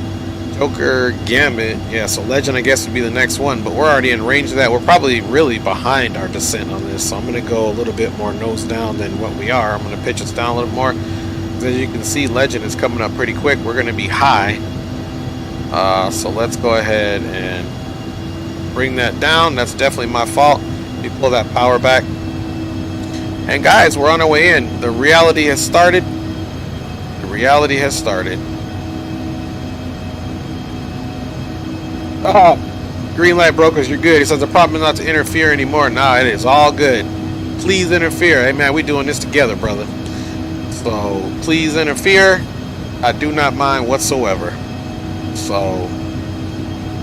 Joker, Gambit. Yeah, so Legend I guess would be the next one, but we're already in range of that. We're probably really behind our descent on this, so I'm going to go a little bit more nose down than what we are. I'm going to pitch us down a little more. As you can see, Legend is coming up pretty quick. We're going to be high. So let's go ahead and bring that down. That's definitely my fault. We pull that power back. And guys, we're on our way in. The reality has started. The reality has started. Oh, green light brokers, you're good. He says the problem is not to interfere anymore. Nah, it is all good. Please interfere. Hey man, we doing this together, brother. So please interfere. I do not mind whatsoever. So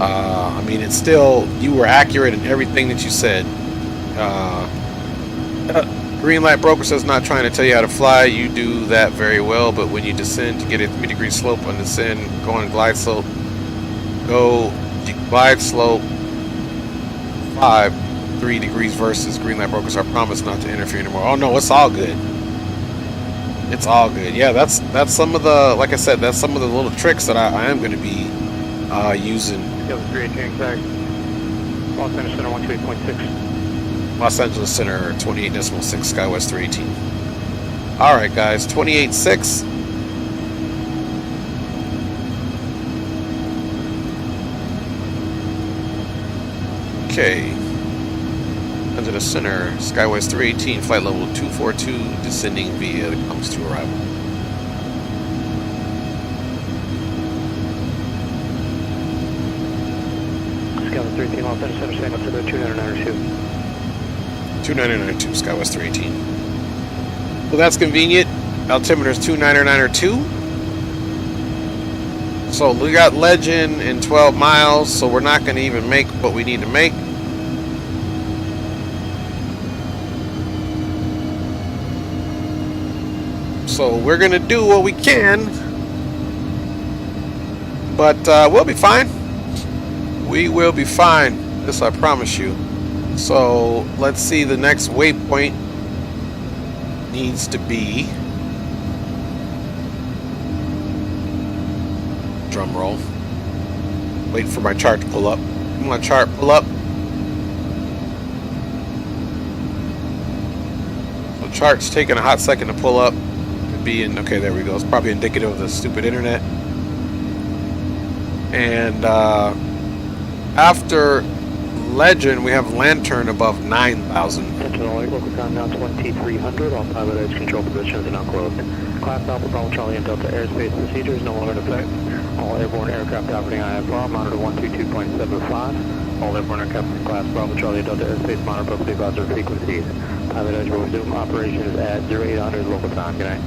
I mean, it's still, you were accurate in everything that you said. Green light broker says not trying to tell you how to fly. You do that very well, but when you descend to get a 3-degree slope on descend, go on glide slope. Go glide slope 3 degrees versus green light brokers. I promise not to interfere anymore. Oh no, it's all good. It's all good. Yeah, that's some of the, like I said, that's some of the little tricks that I am going to be using. Los Angeles Center 128.6. Los Angeles Center 28.6, SkyWest 318. All right, guys, 28.6. Okay. Under the center, SkyWest 318, flight level 242, descending via the comes to arrival. SkyWest 318, Los Angeles Center, stand up to the 2992. 2992, SkyWest 318. Well, that's convenient. Altimeter is 2992. So we got Legend in 12 miles, so we're not going to even make what we need to make. So we're going to do what we can, but we'll be fine. We will be fine. This I promise you. So let's see, the next waypoint needs to be, drum roll, wait for my chart to pull up. Come on, chart, pull up. So chart's taking a hot second to pull up. Could be in, okay, there we go. It's probably indicative of the stupid internet. And after Legend, we have Lantern above 9,000. Sentinel 8, local time now 2300. All Pilotedge control positions are now closed. Class Alpha Bravo Charlie and Delta airspace procedures no longer in effect. All airborne aircraft operating IFR monitor 122.75. All airborne aircraft in Class Bravo Charlie and Delta airspace monitor publicly advisory frequencies. Pilotedge will resume operations at 0800 local time. Good night.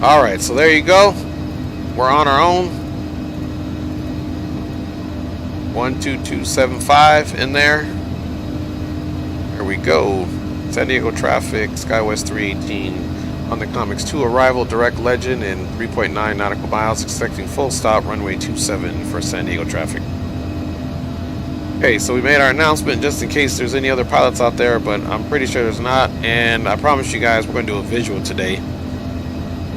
All right, so there you go. We're on our own. 12275 in there. There we go. San Diego traffic, SkyWest 318 on the Comics 2 arrival, direct legend in 3.9 nautical miles, expecting full stop, runway 27 for San Diego traffic. Okay, so we made our announcement just in case there's any other pilots out there, but I'm pretty sure there's not, and I promise you guys we're going to do a visual today.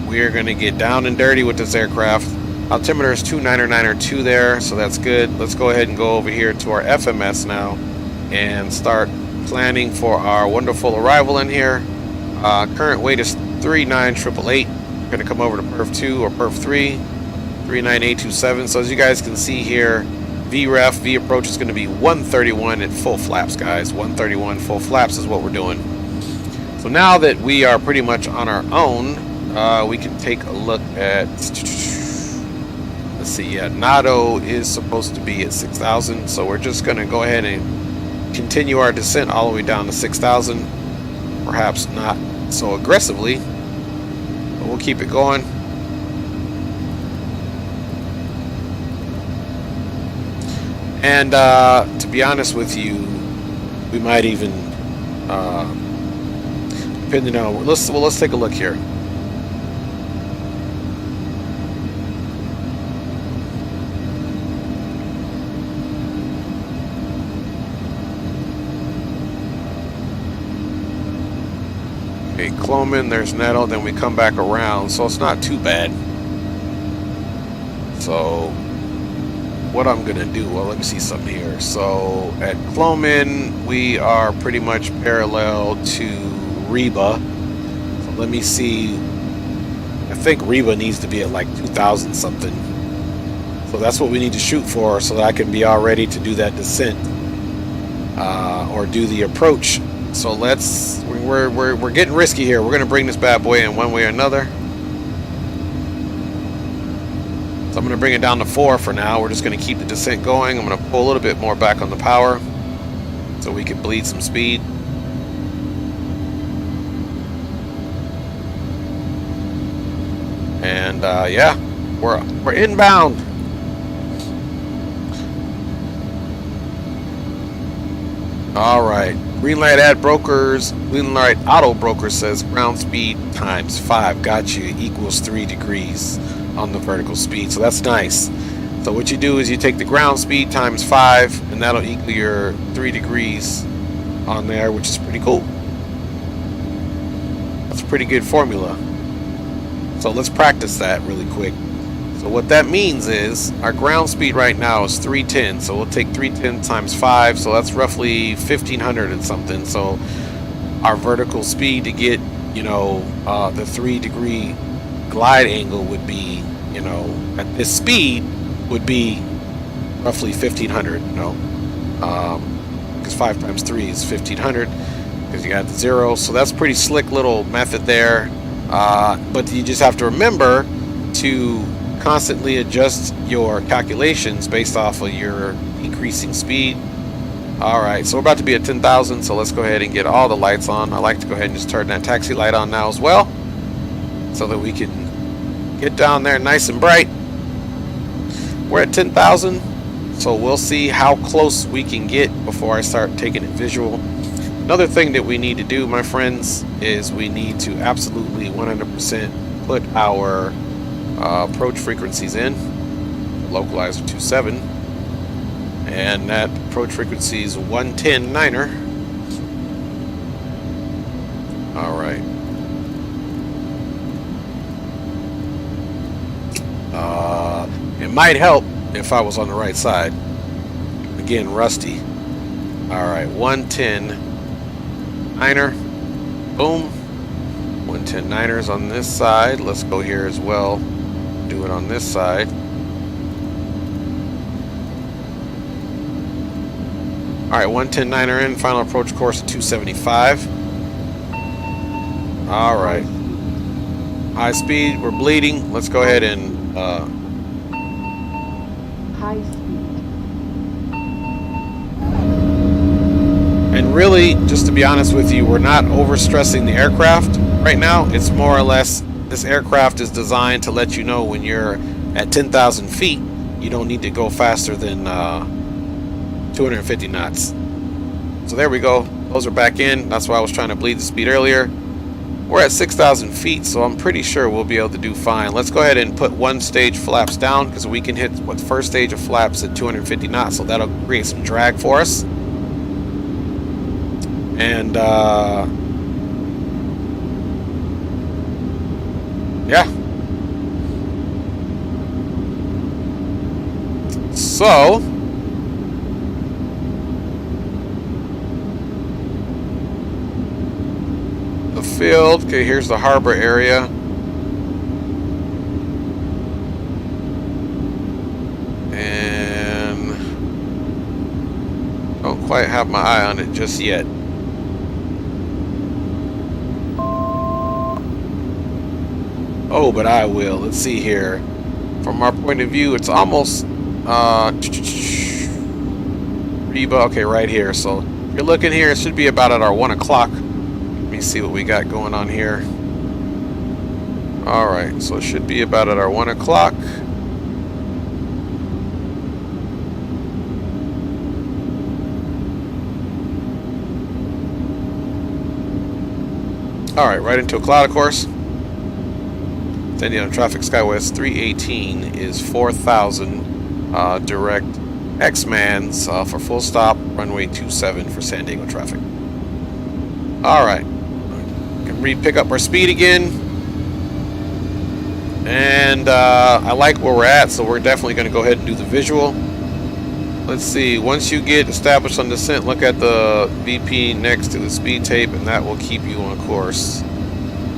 We're going to get down and dirty with this aircraft. Altimeter is 29902 there, so that's good. Let's go ahead and go over here to our FMS now and start planning for our wonderful arrival in here. Current weight is 39888. Going to come over to Perf 2 or Perf 3, 39827. So as you guys can see here, VREF, V approach is going to be 131 at full flaps, guys. 131 full flaps is what we're doing. So now that we are pretty much on our own, we can take a look at, let's see, yeah, NATO is supposed to be at 6,000. So we're just going to go ahead and continue our descent all the way down to 6,000. Perhaps not so aggressively, but we'll keep it going. And to be honest with you, we might even, depending on, let's take a look here. Okay, Cloman, there's Netto, then we come back around, so it's not too bad. So what I'm gonna do, well, let me see something here. So at Cloman, we are pretty much parallel to Reba. So let me see, I think Reba needs to be at like 2,000 something. So that's what we need to shoot for, so that I can be all ready to do that descent or do the approach. So we're getting risky here. We're gonna bring this bad boy in one way or another. So I'm going to bring it down to 4 for now. We're just going to keep the descent going. I'm going to pull a little bit more back on the power so we can bleed some speed. And yeah, we're inbound. All right. Green light ad brokers. Green light auto broker says ground speed times 5 got you equals 3 degrees on the vertical speed, so that's nice. So what you do is you take the ground speed times 5 and that'll equal your 3 degrees on there, which is pretty cool. That's a pretty good formula. So let's practice that really quick. So what that means is our ground speed right now is 310, so we'll take 310 times 5, so that's roughly 1,500 and something. So our vertical speed to get, you know, the 3 degree glide angle would be, you know, at this speed would be roughly 1,500, you know, because 5 times 3 is 1,500 because you got the 0. So that's a pretty slick little method there, but you just have to remember to constantly adjust your calculations based off of your increasing speed. All right, so we're about to be at 10,000, so let's go ahead and get all the lights on. I like to go ahead and just turn that taxi light on now as well, so that we can get down there nice and bright. We're at 10,000, so we'll see how close we can get before I start taking it visual. Another thing that we need to do, my friends, is we need to absolutely 100% put our approach frequencies in. Localizer 27, and that approach frequency is 110.9er. All right. It might help if I was on the right side. Again, rusty. All right, 110.9er. Boom. 110.9ers on this side. Let's go here as well. Do it on this side. All right, 110.9er in. Final approach course at 275. All right. High speed. We're bleeding. Let's go ahead and high speed. and really, just to be honest with you, we're not overstressing the aircraft right now. It's more or less, this aircraft is designed to let you know when you're at 10,000 feet, you don't need to go faster than 250 knots. So there we go. Those are back in. That's why I was trying to bleed the speed earlier. We're at 6,000 feet, so I'm pretty sure we'll be able to do fine. Let's go ahead and put one stage flaps down because we can hit what first stage of flaps at 250 knots, so that'll create some drag for us. And yeah. So the field, okay, here's the harbor area. And don't quite have my eye on it just yet. Oh, but I will. Let's see here. From our point of view, it's almost Reba, okay, right here. So if you're looking here, it should be about at our 1 o'clock. Let me see what we got going on here. Alright, so it should be about at our 1 o'clock. Alright, right into a cloud, of course. Then, traffic Skywest 318 is 4,000 direct X-Mans for full stop, runway 27 for San Diego traffic. Alright, can pick up our speed again. And I like where we're at, so we're definitely going to go ahead and do the visual. Let's see, once you get established on descent, look at the VP next to the speed tape, and that will keep you on course.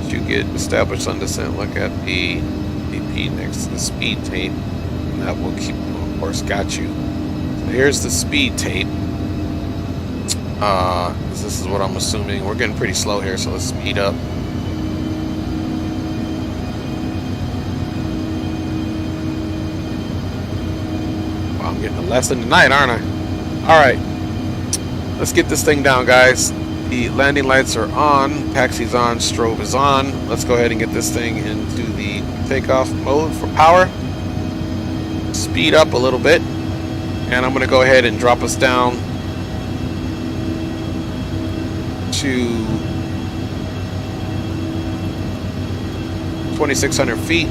You get established on descent, look at the VP next to the speed tape, and that will keep you on course. Got you. So here's the speed tape. This is what I'm assuming. We're getting pretty slow here, so let's speed up. Well, I'm getting a lesson tonight, aren't I? Alright. Let's get this thing down, guys. The landing lights are on, taxi's on, strobe is on. Let's go ahead and get this thing into the takeoff mode for power. Speed up a little bit. And I'm going to go ahead and drop us down to 2,600 feet.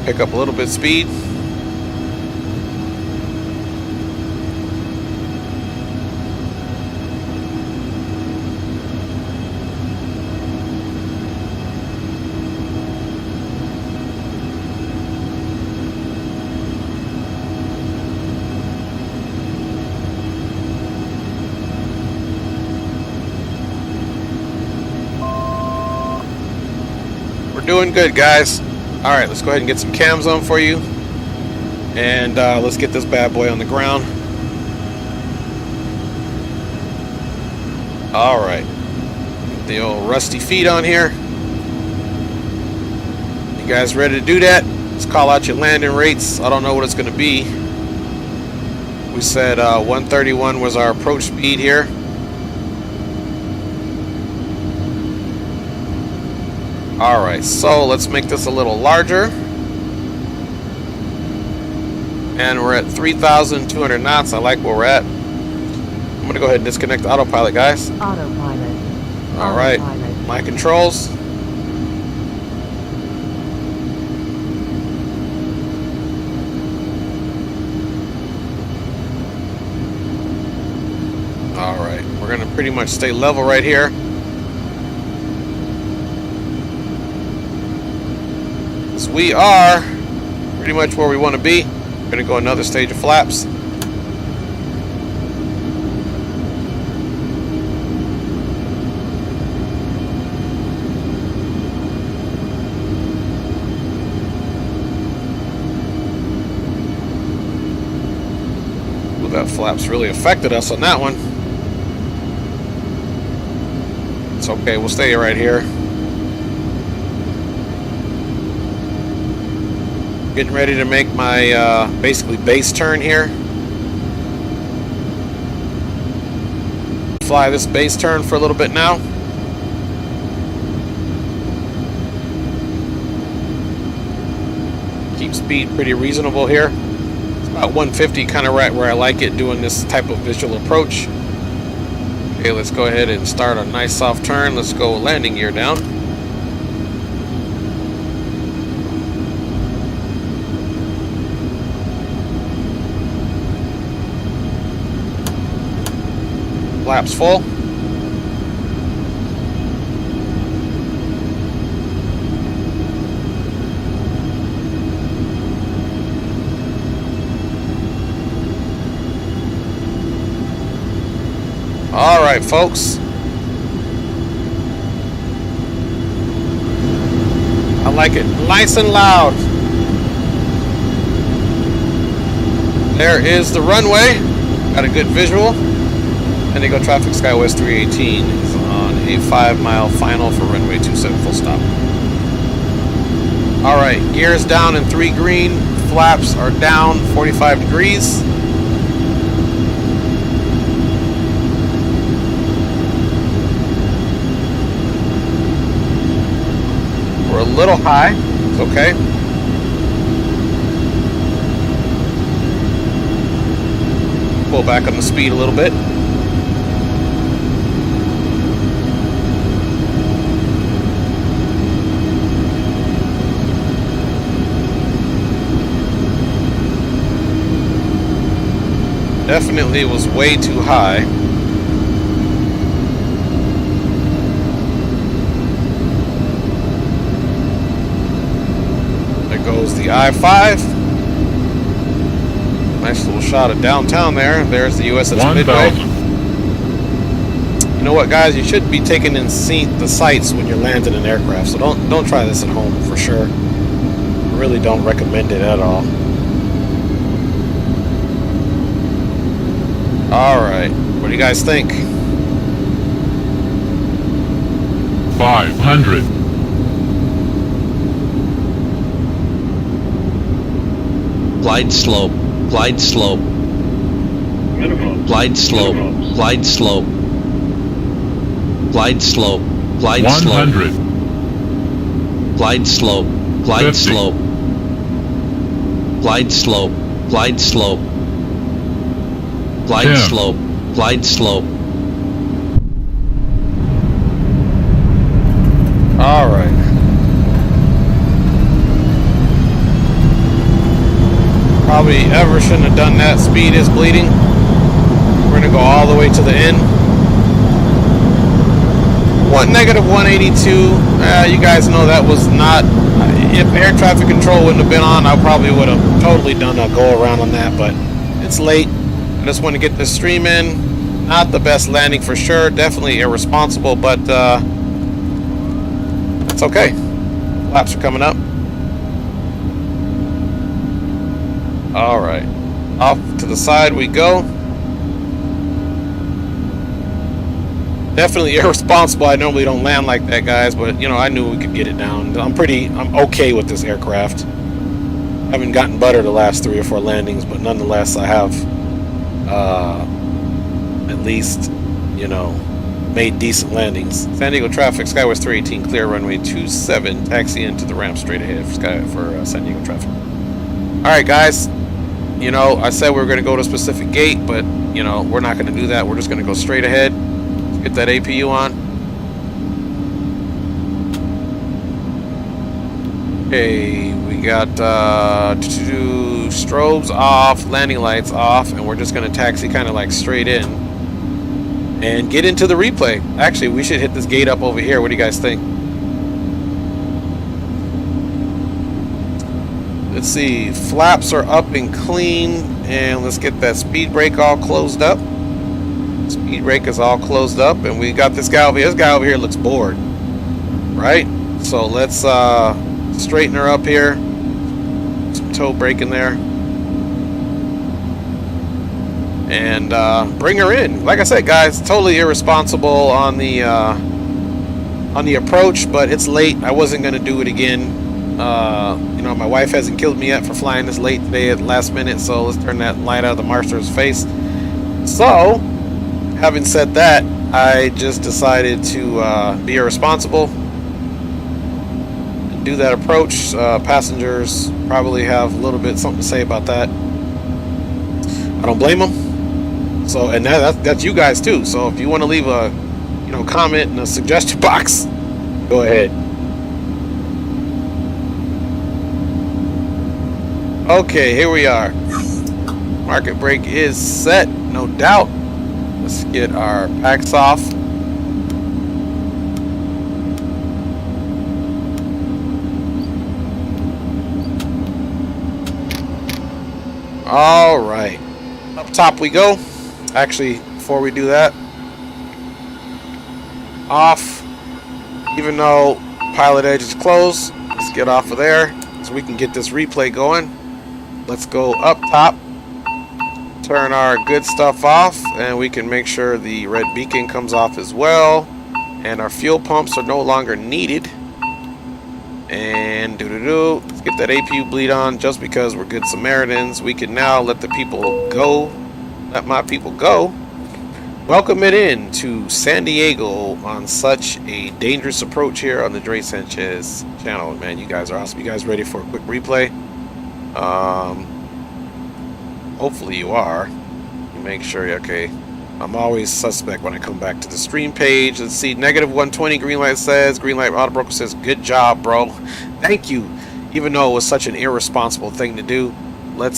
Pick up a little bit of speed. We're doing good, guys. Alright, let's go ahead and get some cams on for you. And let's get this bad boy on the ground. Alright. The old rusty feet on here. You guys ready to do that? Let's call out your landing rates. I don't know what it's going to be. We said 131 was our approach speed here. Alright, so let's make this a little larger. And we're at 3,200 knots. I like where we're at. I'm going to go ahead and disconnect the autopilot, guys. Autopilot. Alright, Autopilot. my controls. Alright, we're going to pretty much stay level right here. We are pretty much where we want to be. We're going to go another stage of flaps. Ooh, that flaps really affected us on that one. It's okay, we'll stay right here. Getting ready to make my basically base turn here. Fly this base turn for a little bit now. keep speed pretty reasonable here. It's about 150, kind of right where I like it, doing this type of visual approach. Okay, let's go ahead and start a nice soft turn. Let's go landing gear down. Flaps full. All right, folks. I like it nice and loud. There is the runway. Got a good visual. San Diego traffic, SkyWest 318 is on a 5-mile final for runway 27 full stop. All right, gears down in 3 green. Flaps are down 45 degrees. We're a little high. It's okay. Pull back on the speed a little bit. Definitely was way too high. There goes the I-5. Nice little shot of downtown there. There's the USS Midway. You know what, guys? You should be taking in the sights when you're landing an aircraft. So don't try this at home for sure. I really don't recommend it at all. Alright, what do you guys think? 500. Glide slope, glide slope. Minimum. Glide slope, glide slope. Glide slope, glide slope. 100. Glide slope, glide 50. slope. Glide slope, glide slope. Glide 10. slope, glide slope. Alright. Probably ever shouldn't have done that. Speed is bleeding. We're going to go all the way to the end. Negative 182. You guys know that was not... If air traffic control wouldn't have been on, I probably would have totally done a go around on that, but it's late. I just want to get this stream in. Not the best landing for sure. Definitely irresponsible, but it's okay. Flaps are coming up. Alright. Off to the side we go. Definitely irresponsible. I normally don't land like that, guys, but, you know, I knew we could get it down. I'm okay with this aircraft. I haven't gotten butter the last 3 or 4 landings, but nonetheless, I have at least, you know, made decent landings. San Diego traffic, SkyWest 318, clear runway 27, taxi into the ramp straight ahead for San Diego traffic. Alright, guys, you know, I said we were going to go to a specific gate, but, you know, we're not going to do that. We're just going to go straight ahead. Get that APU on. Okay, we got 2 strobes off, landing lights off, and we're just going to taxi kind of like straight in and get into the replay. Actually, we should hit this gate up over here. What do you guys think? Let's see. Flaps are up and clean, and let's get that speed brake all closed up. Speed brake is all closed up, and we got this guy over here. This guy over here looks bored, right? So let's straighten her up here. Some toe brake in there, and bring her in. Like I said, guys, totally irresponsible on the approach, but it's late. I wasn't gonna do it again. You know, my wife hasn't killed me yet for flying this late today at the last minute, so let's turn that light out of the master's face. So, having said that, I just decided to be irresponsible and do that approach. Passengers probably have a little bit something to say about that. I don't blame them. So, and that's you guys too. So if you want to leave a, comment in a suggestion box, go ahead. Okay, here we are. Market brake is set, no doubt. Let's get our packs off. All right, up top we go. Actually, before we do that, off. Even though Pilotedge is closed, let's get off of there so we can get this replay going. Let's go up top, turn our good stuff off, and we can make sure the red beacon comes off as well. And our fuel pumps are no longer needed. And let's get that APU bleed on. Just because we're good Samaritans, we can now let the people go. Let my people go. Welcome it in to San Diego on such a dangerous approach here on the Dre Sanchez channel. Man, you guys are awesome. You guys ready for a quick replay? Hopefully you are. You make sure. Okay. I'm always suspect when I come back to the stream page. Let's see, -120, green light says, green light auto broker says, good job, bro. Thank you. Even though it was such an irresponsible thing to do, let's